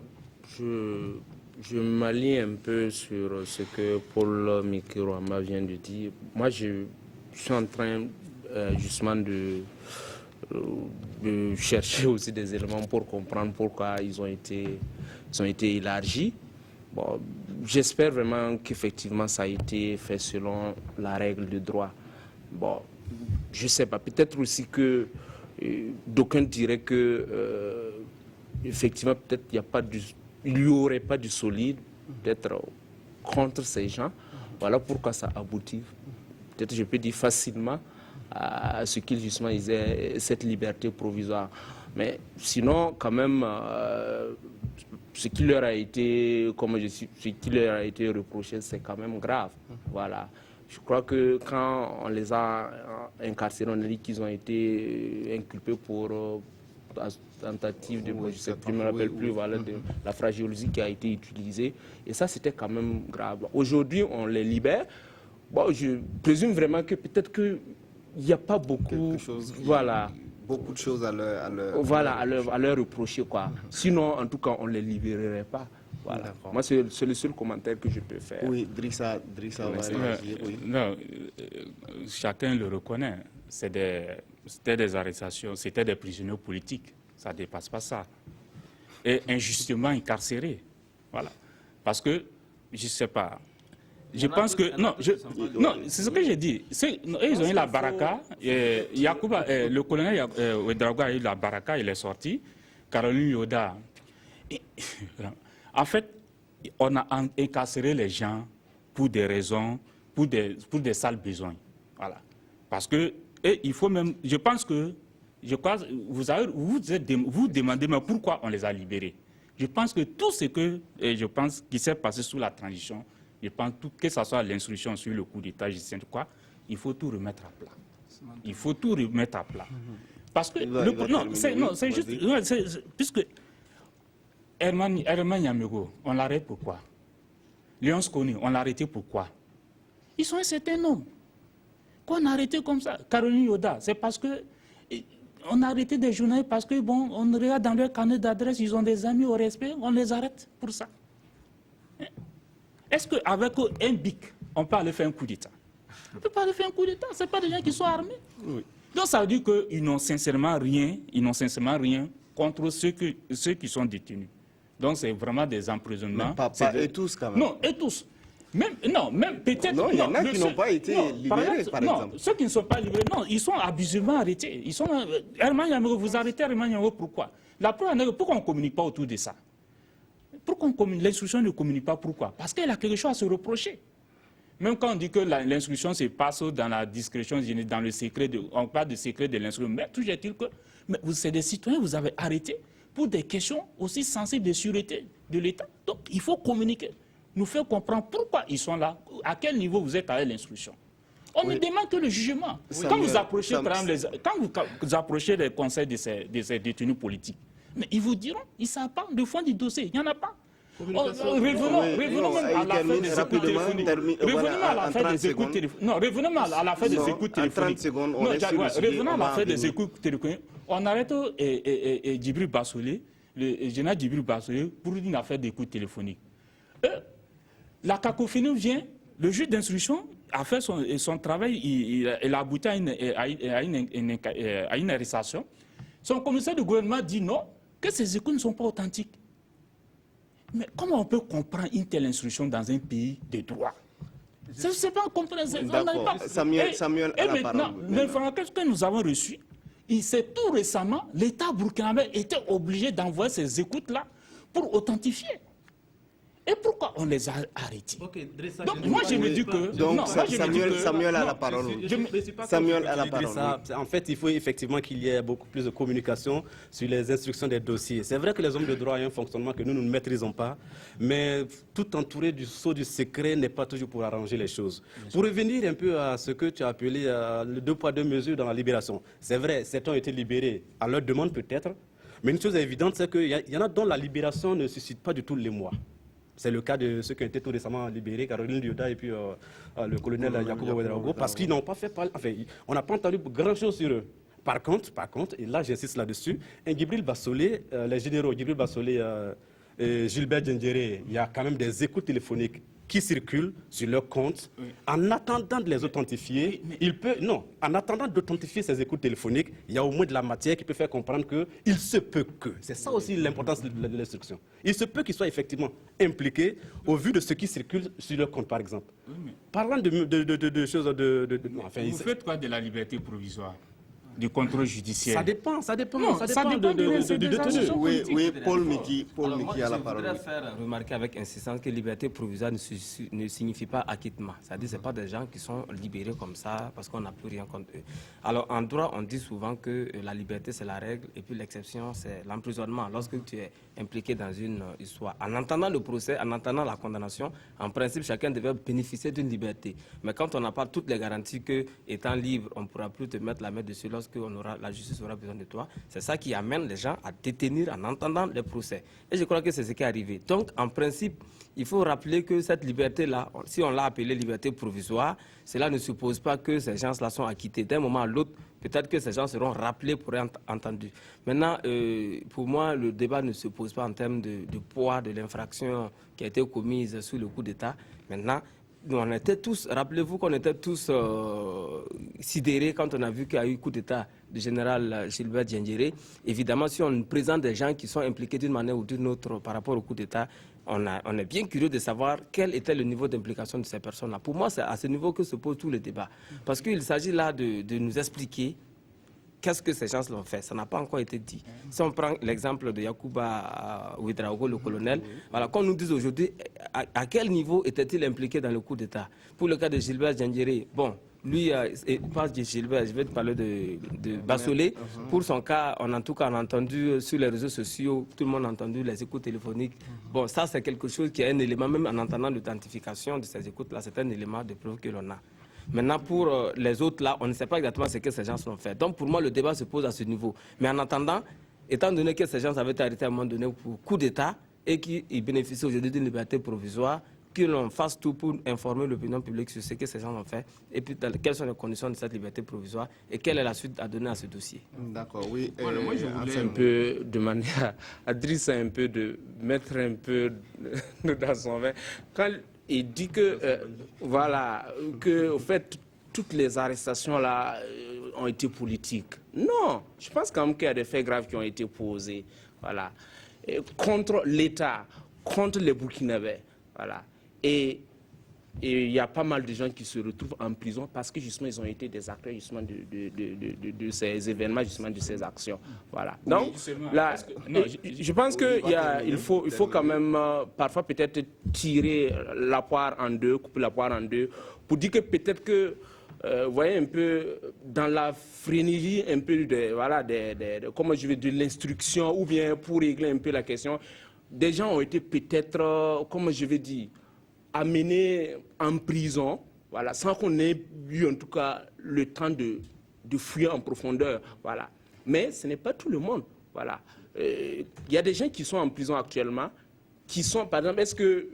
je m'aligne un peu sur ce que Paul Mikirouama vient de dire. Moi, je suis en train justement de chercher aussi des éléments pour comprendre pourquoi ils ont été élargis. Bon, j'espère vraiment qu'effectivement ça a été fait selon la règle du droit. Bon, je ne sais pas, peut-être aussi que d'aucuns diraient que effectivement peut-être il n'y aurait pas du solide peut-être contre ces gens. Voilà pourquoi ça aboutit. Peut-être je peux dire facilement à ce qu'ils justement disaient cette liberté provisoire. Mais sinon quand même ce qui leur a été reproché, c'est quand même grave. Voilà. Je crois que quand on les a incarcérés, on a dit qu'ils ont été inculpés pour tentative de, je ne me rappelle plus, voilà, de la fragiologie qui a été utilisée. Et ça, c'était quand même grave. Aujourd'hui, on les libère. Bon, je présume vraiment que peut-être qu'il n'y a pas beaucoup, voilà, beaucoup de choses à leur reprocher, quoi. Sinon, en tout cas, on ne les libérerait pas. Voilà. Moi, c'est le seul commentaire que je peux faire. Oui, Drissa va réagir. Oui. Non, chacun le reconnaît. C'était des arrestations, c'était des prisonniers politiques. Ça ne dépasse pas ça. Et injustement incarcérés. Voilà. Parce que, je ne sais pas, je pense que... Non, c'est ce que j'ai dit. Ils ont eu la baraka. Le colonel Ouedraogo a eu la baraka, il est sorti. Caroline Yoda... En fait, on a incarcéré les gens pour des raisons, pour des sales besoins. Voilà. Parce que, et il faut même... Je pense que... Vous demandez, mais pourquoi on les a libérés? Je pense que tout ce qui s'est passé sous la transition, je pense que ce soit l'instruction sur le coup d'État, je sais quoi, il faut tout remettre à plat. Il faut tout remettre à plat. Parce que... c'est juste... Puisque Herman Yamego, on l'arrête pourquoi? Léon Skoni, on l'a arrêté pourquoi? Ils sont un certain nombre. Qu'on a arrêté comme ça. Caroline Yoda, c'est parce que... On a arrêté des journalistes parce que, bon, on regarde dans leur carnet d'adresse, ils ont des amis au respect, on les arrête pour ça. Est-ce qu'avec un bic, on peut aller faire un coup d'État? On ne peut pas aller faire un coup d'État, ce n'est pas des gens qui sont armés. Oui. Donc ça veut dire qu'ils n'ont sincèrement rien, contre ceux qui sont détenus. Donc c'est vraiment des emprisonnements. Pas eux tous quand même. Non, eux tous. Même peut-être... Non, il y en a qui n'ont pas été libérés, par exemple. Ceux qui ne sont pas libérés, non, ils sont abusivement arrêtés. Herman Yamego, vous arrêtez Herman Yamego, pourquoi? La preuve, pourquoi on ne communique pas autour de ça? Pourquoi l'instruction ne communique pas? Pourquoi? Parce qu'elle a quelque chose à se reprocher. Même quand on dit que l'instruction se passe dans la discrétion, dans le secret, on parle de secret de l'instruction, mais toujours est-il que c'est des citoyens que vous avez arrêtés pour des questions aussi sensibles de sûreté de l'État. Donc il faut communiquer, nous faire comprendre pourquoi ils sont là, à quel niveau vous êtes avec l'instruction. On ne demande que le jugement. Quand vous approchez, les conseils de ces détenus politiques, mais ils vous diront, ils ne savent pas, le fond du dossier, il n'y en a pas. Revenons à l'affaire des écoutes téléphoniques. Revenons à l'affaire des écoutes téléphoniques. Revenons à l'affaire des écoutes téléphoniques. On arrête Djibril Bassolé, le général Djibril Bassolé, pour une affaire d'écoute téléphonique. La cacophonie vient, le juge d'instruction a fait son travail, il a abouti à une arrestation. Son commissaire de gouvernement dit non, que ces écoutes ne sont pas authentiques. Mais comment on peut comprendre une telle instruction dans un pays de droit? C'est pas compréhensible. Samuel et maintenant, l'information que nous avons reçue, c'est tout récemment, l'État burkinabé était obligé d'envoyer ces écoutes-là pour authentifier. Et pourquoi on les a arrêtés? Donc moi je me dis que... Donc Samuel a la parole. Samuel a la parole. En fait, il faut effectivement qu'il y ait beaucoup plus de communication sur les instructions des dossiers. C'est vrai que les hommes de droit ont un fonctionnement que nous ne maîtrisons pas, mais tout entouré du sceau du secret n'est pas toujours pour arranger les choses. Pour revenir un peu à ce que tu as appelé le 2 poids 2 mesures dans la libération, c'est vrai, certains ont été libérés à leur demande peut-être, mais une chose évidente, c'est qu'il y en a dont la libération ne suscite pas du tout l'émoi. C'est le cas de ceux qui ont été tout récemment libérés, Caroline Yoda et puis le colonel Yakuba Ouedraogo, parce qu'ils n'ont pas fait... Enfin, on n'a pas entendu grand-chose sur eux. Par contre, et là j'insiste là-dessus, Djibril Bassolé, les généraux Djibril Bassolé et Gilbert Diendéré, il y a quand même des écoutes téléphoniques qui circulent sur leur compte. Oui. En attendant de les authentifier, en attendant d'authentifier ces écoutes téléphoniques, il y a au moins de la matière qui peut faire comprendre qu'il se peut que, c'est ça aussi l'importance de l'instruction, il se peut qu'ils soient effectivement impliqués au vu de ce qui circule sur leur compte, par exemple. Oui, parlant de choses vous faites quoi de la liberté provisoire, du contrôle judiciaire? Ça dépend de détenus. Oui, Paul Miki a la parole. Je voudrais faire remarquer avec insistance que liberté provisoire ne signifie pas acquittement. C'est-à-dire que ce pas des gens qui sont libérés comme ça parce qu'on n'a plus rien contre eux. Alors en droit, on dit souvent que la liberté c'est la règle et puis l'exception c'est l'emprisonnement. Lorsque tu es impliqué dans une histoire, en entendant le procès, en entendant la condamnation, en principe chacun devait bénéficier d'une liberté. Mais quand on n'a pas toutes les garanties que étant libre, on ne pourra plus te mettre la main dessus lorsque pense que la justice aura besoin de toi. C'est ça qui amène les gens à détenir en entendant les procès. Et je crois que c'est ce qui est arrivé. Donc, en principe, il faut rappeler que cette liberté-là, si on l'a appelée liberté provisoire, cela ne suppose pas que ces gens-là sont acquittés. D'un moment à l'autre, peut-être que ces gens seront rappelés pour être entendus. Maintenant, pour moi, le débat ne se pose pas en termes de poids de l'infraction qui a été commise sous le coup d'État. Maintenant, on était tous, rappelez-vous qu'on était tous sidérés quand on a vu qu'il y a eu coup d'État du général Gilbert Diendéré. Évidemment, si on présente des gens qui sont impliqués d'une manière ou d'une autre par rapport au coup d'État, on est bien curieux de savoir quel était le niveau d'implication de ces personnes-là. Pour moi, c'est à ce niveau que se pose tout le débat. Parce qu'il s'agit là de nous expliquer qu'est-ce que ces gens l'ont fait. Ça n'a pas encore été dit. Si on prend l'exemple de Yacouba Ouedraogo, le colonel, voilà, qu'on nous dise aujourd'hui à quel niveau était-il impliqué dans le coup d'État. Pour le cas de Gilbert Diendéré, bon, lui, pas de Gilbert, je vais te parler de Bassolé. Pour son cas, en tout cas, on a entendu sur les réseaux sociaux, tout le monde a entendu les écoutes téléphoniques. Bon, ça, c'est quelque chose qui est un élément, même en entendant l'identification de ces écoutes-là, c'est un élément de preuve que l'on a. Maintenant, pour les autres, là, on ne sait pas exactement ce que ces gens ont fait. Donc, pour moi, le débat se pose à ce niveau. Mais en attendant, étant donné que ces gens avaient été arrêtés à un moment donné pour coup d'État et qu'ils bénéficient aujourd'hui d'une liberté provisoire, que l'on fasse tout pour informer l'opinion publique sur ce que ces gens ont fait et puis quelles sont les conditions de cette liberté provisoire et quelle est la suite à donner à ce dossier. D'accord, oui. Voilà, moi, je voulais un peu demander à Driss un peu de mettre un peu dans son vin. Quand il dit que, voilà, que, au fait, toutes les arrestations là ont été politiques. Non, je pense quand même qu'il y a des faits graves qui ont été posés, voilà, et contre l'État, contre les Burkinabés, voilà. Et il y a pas mal de gens qui se retrouvent en prison parce que justement ils ont été des acteurs justement de ces événements, justement de ces actions. Voilà. Donc là, je pense qu'il faut quand même parfois peut-être tirer la poire en deux, couper la poire en deux, pour dire que peut-être que vous voyez un peu dans la frénésie un peu comment je vais dire, de l'instruction, ou bien pour régler un peu la question, des gens ont été peut-être, comment je vais dire, amenés en prison, voilà, sans qu'on ait eu en tout cas le temps de fouiller en profondeur, voilà. Mais ce n'est pas tout le monde, voilà. Il y a des gens qui sont en prison actuellement, qui sont, par exemple, est-ce que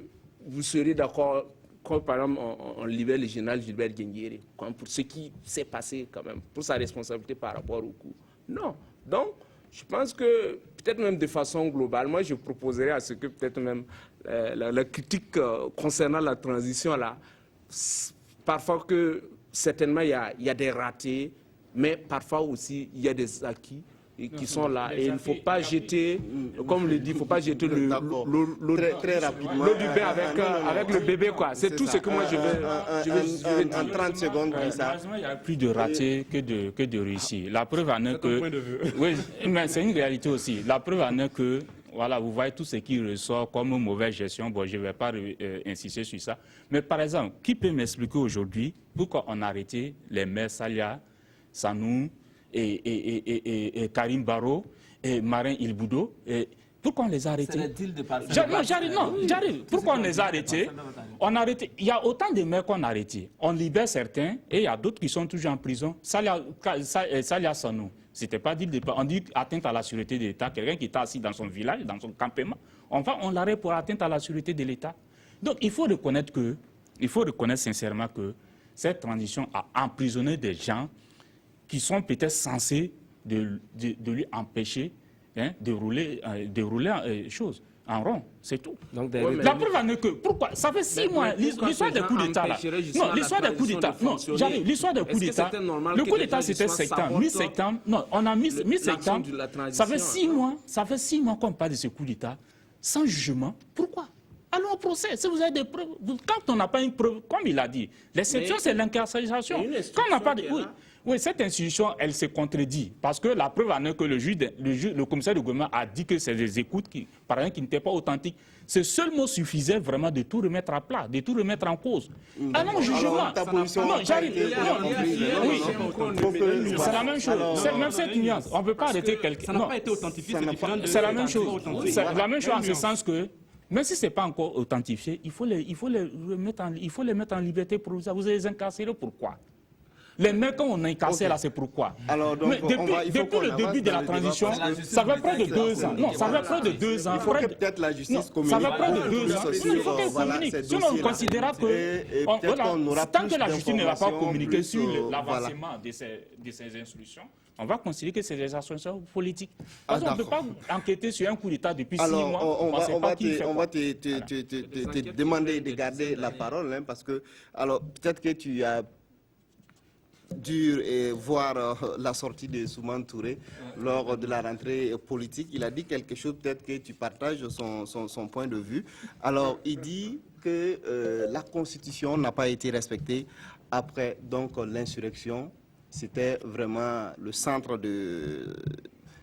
vous serez d'accord quand, par exemple, on libère le général Gilbert Diendéré, pour ce qui s'est passé quand même, pour sa responsabilité par rapport au coup? Non. Donc, je pense que peut-être même de façon globale, moi je proposerais à ce que peut-être même la critique concernant la transition là, parfois que certainement il y a des ratés, mais parfois aussi il y a des acquis qui sont là. Et il ne faut pas jeter, comme le dit, il ne faut pas jeter l'eau du bain avec le bébé, quoi. C'est tout ça. Ce que moi je vais dire. En 30 secondes, ça. Il y a plus de ratés que de réussis. La preuve en est que... Oui, mais c'est une réalité aussi. La preuve en est que, voilà, vous voyez tout ce qui ressort comme mauvaise gestion. Bon, je ne vais pas insister sur ça. Mais par exemple, qui peut m'expliquer aujourd'hui pourquoi on a arrêté les maires Salia, Sanou, et Karim Barro et Marin Ilboudo, pourquoi on les a arrêtés? J'arrive. Pourquoi on les a arrêtés? Il y a autant de maires qu'on a arrêtés. On libère certains et il y a d'autres qui sont toujours en prison. Salia Sanou, c'était pas dit le départ. On dit atteinte à la sûreté de l'État. Quelqu'un qui est assis dans son village, dans son campement, on l'arrête pour atteinte à la sûreté de l'État. Donc il faut reconnaître sincèrement que cette transition a emprisonné des gens qui sont peut-être censés de lui empêcher de rouler choses en rond, c'est tout. Donc, la preuve en est que, pourquoi? Ça fait 6 mois, l'histoire des coups d'État là. Non, l'histoire des coups d'État, non, j'arrive, l'histoire des coups d'État, le coup d'État c'était septembre, mi-septembre, non, on a mi-septembre, ça fait 6 mois qu'on parle de ce coup d'État, sans jugement, pourquoi? Allons au procès. Si vous avez des preuves, quand on n'a pas une preuve, comme il a dit, l'exception c'est l'incarcération. Quand on n'a pas de... Oui, cette institution, elle se contredit. Parce que la preuve en est que le commissaire de gouvernement a dit que c'est des écoutes par exemple, qui n'étaient pas authentiques. Ce seul mot suffisait vraiment de tout remettre à plat, de tout remettre en cause. Ah non, jugement. Non, j'arrive. C'est la même chose. C'est même cette nuance. On ne peut pas arrêter quelqu'un. Ça n'a pas été authentifié. C'est la même chose. C'est la même chose en ce sens que, même si ce n'est pas encore authentifié, il faut les mettre en liberté provisoire. Vous allez les incarcérer, pourquoi? Les mains qu'on a incassées là, c'est pourquoi. Alors, donc, depuis le début de la transition, ça fait près de 2 ans. Non, ça fait près de 2 ans. Il faut que peut-être la justice communique. Ça fait près de 2 ans. Il faut qu'elle communique. Sinon, on considérera que tant que la justice ne va pas communiquer sur l'avancement de ces instructions, on va considérer que c'est des instructions politiques. Parce qu'on ne peut pas enquêter sur un coup d'État depuis 6 mois. On va te demander de garder la parole, hein, parce que, alors, peut-être que tu as dû voir la sortie de Souman Touré lors de la rentrée politique. Il a dit quelque chose, peut-être que tu partages son point de vue. Alors, il dit que la Constitution n'a pas été respectée après donc l'insurrection. C'était vraiment le centre de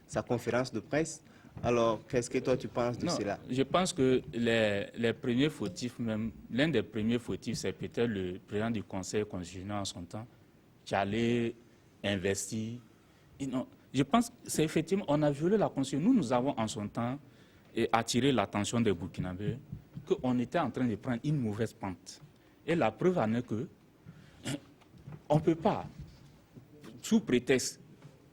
sa conférence de presse. Alors, qu'est-ce que toi tu penses de cela? Je pense que les premiers fautifs, même l'un des premiers fautifs, c'est peut-être le président du Conseil constitutionnel en son temps, qui allait investir. Non, je pense que c'est effectivement, on a violé la Constitution. Nous avons en son temps attiré l'attention des Burkinabés qu'on était en train de prendre une mauvaise pente. Et la preuve en est que on ne peut pas, sous prétexte,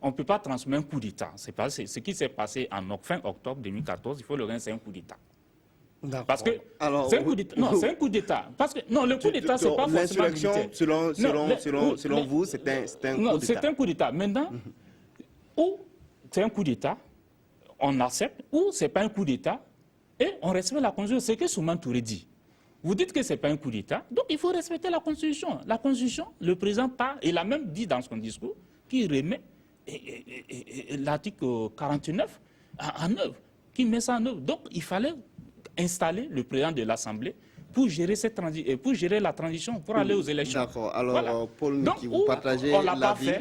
on ne peut pas transmettre un coup d'État. C'est ce qui s'est passé fin octobre 2014, il faut le reconnaître, c'est un coup d'État. Parce que c'est un coup d'État. Non, c'est un coup d'État. Parce que non, le coup d'État, c'est pas forcément militaire. Selon vous, c'est un coup d'État. Non, c'est un coup d'État. Maintenant, ou c'est un coup d'État, on accepte, ou c'est pas un coup d'État, et on respecte la Constitution. C'est ce que Souman Touré dit. Vous dites que c'est pas un coup d'État, donc il faut respecter la Constitution. La Constitution, le président part, il a même dit dans son discours qu'il remet l'article 49 en œuvre, qu'il met ça en œuvre. Donc il fallait installer le président de l'Assemblée pour gérer la transition, pour aller aux élections. D'accord. Alors, voilà. Paul Miki, vous partagez l'avis.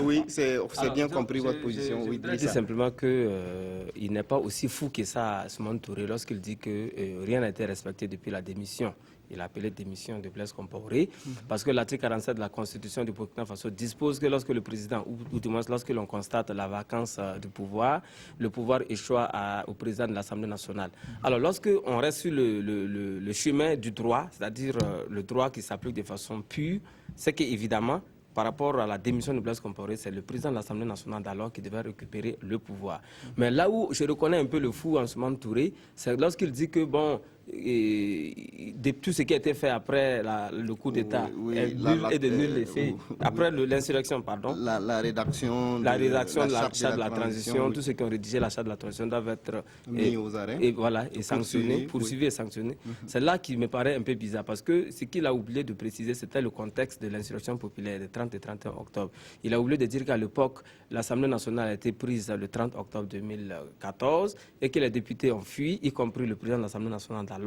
Oui, c'est bien compris votre position. Je voudrais dire simplement qu'il n'est pas aussi fou que ça, Souman Touré, lorsqu'il dit que rien n'a été respecté depuis la démission. Il a appelé démission de Blaise Compaoré, parce que l'article 47 de la Constitution du Burkina Faso dispose que lorsque le président, ou du moins lorsque l'on constate la vacance du pouvoir, le pouvoir échoue au président de l'Assemblée nationale. Alors lorsqu'on reste sur le chemin du droit, c'est-à-dire le droit qui s'applique de façon pure, c'est qu'évidemment, par rapport à la démission de Blaise Compaoré, c'est le président de l'Assemblée nationale d'alors qui devait récupérer le pouvoir. Mais là où je reconnais un peu le fou en Souman Touré, c'est lorsqu'il dit que, bon, de tout ce qui a été fait après le coup d'État est de nul effet. Après l'insurrection, pardon. La rédaction de la charte de la transition, tous ceux qui ont rédigé la charte de la transition doivent être mis aux arrêts. Et sanctionnés, poursuivis et sanctionnés. C'est là qui me paraît un peu bizarre, parce que ce qu'il a oublié de préciser, c'était le contexte de l'insurrection populaire des 30 et 31 octobre. Il a oublié de dire qu'à l'époque, l'Assemblée nationale a été prise le 30 octobre 2014 et que les députés ont fui, y compris le président de l'Assemblée nationale d'alors.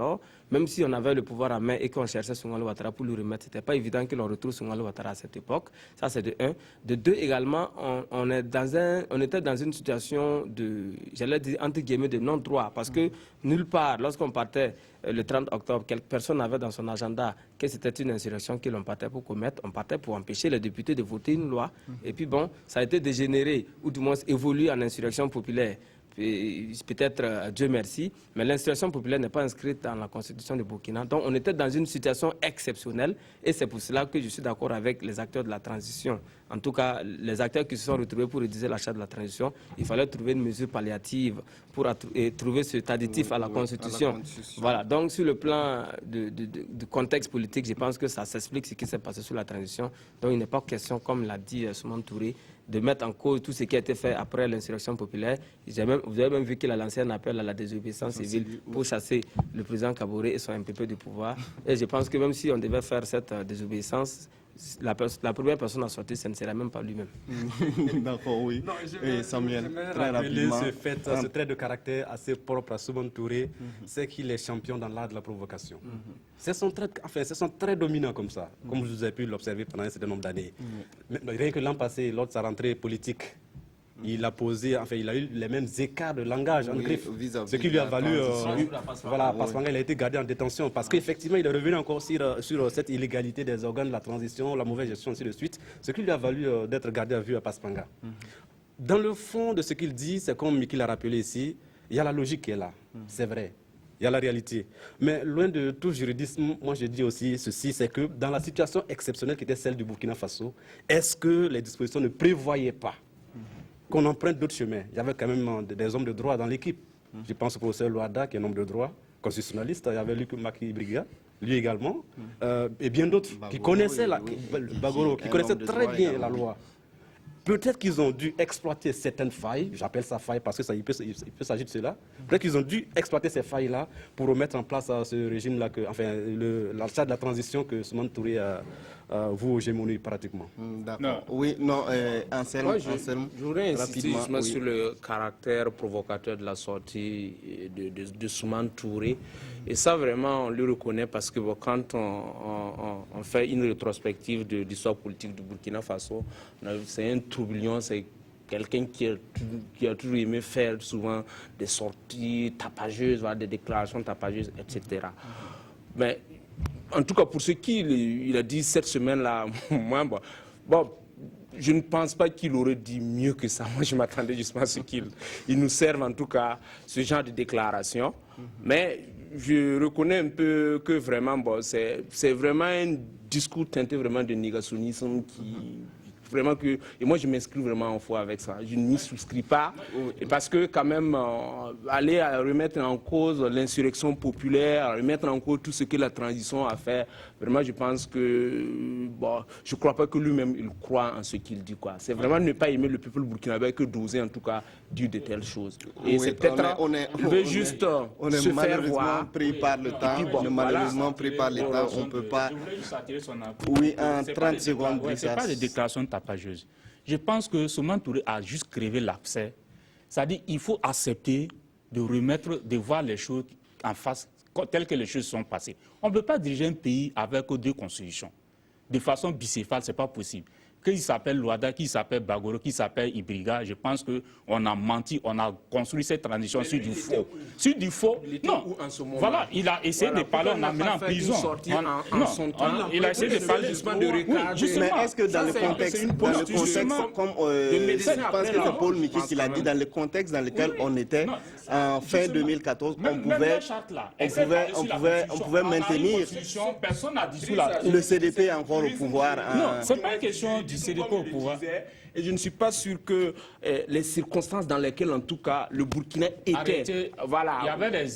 Même si on avait le pouvoir à main et qu'on cherchait Soumaïla Ouattara pour lui remettre, ce n'était pas évident que l'on retrouve Soumaïla Ouattara à cette époque. Ça, c'est de un. De deux, également, on était dans une situation de, j'allais dire, entre guillemets, de non-droit. Parce que nulle part, lorsqu'on partait le 30 octobre, personne n'avait dans son agenda que c'était une insurrection que l'on partait pour commettre. On partait pour empêcher les députés de voter une loi. Et puis bon, ça a été dégénéré, ou du moins évolué en insurrection populaire. Peut-être Dieu merci, mais l'insurrection populaire n'est pas inscrite dans la Constitution du Burkina. Donc on était dans une situation exceptionnelle et c'est pour cela que je suis d'accord avec les acteurs de la transition. En tout cas, les acteurs qui se sont retrouvés pour rédiger la charte de la transition, il fallait trouver une mesure palliative pour trouver cet additif à la Constitution. Voilà, donc sur le plan du contexte politique, je pense que ça s'explique ce qui s'est passé sur la transition. Donc il n'est pas question, comme l'a dit Souman Touré, de mettre en cause tout ce qui a été fait après l'insurrection populaire. Vous avez même vu qu'il a lancé un appel à la désobéissance civile pour chasser le président Kaboré et son MPP du pouvoir. Et je pense que même si on devait faire cette désobéissance, la première personne à sortir, ce ne serait même pas lui-même. D'accord, oui. Non, Samuel, très rapidement. Ce trait de caractère assez propre à Souman Touré, c'est qu'il est champion dans l'art de la provocation. C'est son trait dominant comme ça, comme vous avez pu l'observer pendant un certain nombre d'années. Rien que l'an passé, lors de sa rentrée politique, il a posé, il a eu les mêmes écarts de langage en griffe, ce qui lui a valu, Paspanga, il a été gardé en détention, parce qu'effectivement, il est revenu encore sur cette illégalité des organes de la transition, la mauvaise gestion, ainsi de suite, ce qui lui a valu d'être gardé à vue à Paspanga. Dans le fond de ce qu'il dit, c'est comme Miki l'a rappelé ici, il y a la logique qui est là, c'est vrai. il y a la réalité. Mais loin de tout juridisme, moi je dis aussi ceci, c'est que dans la situation exceptionnelle qui était celle du Burkina Faso, est-ce que les dispositions ne prévoyaient pas qu'on emprunte d'autres chemins? Il y avait quand même des hommes de droit dans l'équipe. Je pense au professeur Loada, qui est un homme de droit, constitutionnaliste. Il y avait Luc Maki Briga, lui également, et bien d'autres qui connaissaient, Bagoro, qui connaissaient très bien la loi. Peut-être qu'ils ont dû exploiter certaines failles, j'appelle ça faille parce qu'il peut s'agir de cela. Peut-être qu'ils ont dû exploiter ces failles-là pour remettre en place ce régime-là, enfin, la charge de la transition que Soumane Touré vous hégémonie pratiquement. D'accord. Oui, non, Anselme, je voudrais insister justement sur le caractère provocateur de la sortie de Soumane Touré. Et ça, vraiment, on le reconnaît parce que bon, quand on fait une rétrospective de l'histoire politique du Burkina Faso, c'est un tourbillon, c'est quelqu'un qui a toujours aimé faire souvent des sorties tapageuses, voilà, des déclarations tapageuses, etc. Mais en tout cas, pour ce qu'il a dit cette semaine-là, moi, bon, je ne pense pas qu'il aurait dit mieux que ça. Moi, je m'attendais justement à ce qu'il nous serve, en tout cas, ce genre de déclaration. Mais je reconnais un peu que vraiment, bon, c'est vraiment un discours teinté vraiment de négationnisme qui... Vraiment que, et moi je m'inscris vraiment en foi avec ça. Je ne m'y souscris pas. Et parce que quand même, aller remettre en cause l'insurrection populaire, remettre en cause tout ce que la transition a fait, vraiment je pense que, bon, je ne crois pas que lui-même il croit en ce qu'il dit, quoi. C'est vraiment ne pas aimer le peuple burkinabé que d'oser en tout cas dire de telles choses. Et c'est peut-être, on veut juste se faire voir. Pris par le temps. On est malheureusement pris par le temps. On ne peut pas. Oui, en 30 secondes. Ce n'est pas des déclarations tapageuses. Je pense que Soumane Touré a juste crevé l'abcès. C'est-à-dire qu'il faut accepter de voir les choses en face, telles que les choses sont passées. On ne peut pas diriger un pays avec deux constitutions. De façon bicéphale, ce n'est pas possible. Qu'il s'appelle Loada, qu'il s'appelle Bagoro, qu'il s'appelle Ibriga, je pense qu'on a menti, on a construit cette transition sur du faux. Sur du faux, non. Voilà, il a essayé de parler, on a mis en prison. Il a essayé de parler de... Mais est-ce que dans le contexte, comme je pense que c'est Paul Mikis qui l'a dit, dans le contexte dans lequel on était en fin 2014, on pouvait maintenir le CDP encore au pouvoir. Non, ce n'est pas une question du CDP au pouvoir. Et je ne suis pas sûr que les circonstances dans lesquelles, en tout cas, le Burkina était... Voilà.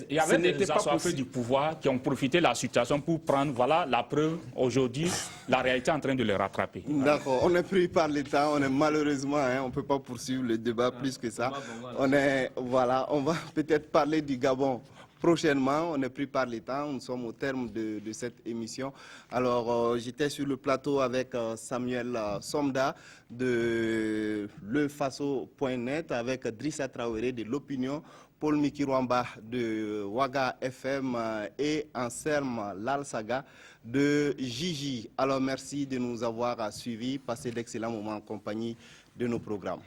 Il y avait des assoiffés du pouvoir qui ont profité de la situation pour prendre, voilà, la preuve. Aujourd'hui, la réalité est en train de les rattraper. D'accord. On est pris par le temps. On est malheureusement, on ne peut pas poursuivre le débat plus que ça. On va peut-être parler du Gabon prochainement. On est pris par les temps. Nous sommes au terme de cette émission. Alors, j'étais sur le plateau avec Samuel Somda de lefaso.net, avec Drissa Traoré de l'Opinion, Paul Mikirwamba de Waga FM et Anselme Lalsaga de Gigi. Alors, merci de nous avoir suivis. Passez d'excellents moments en compagnie de nos programmes.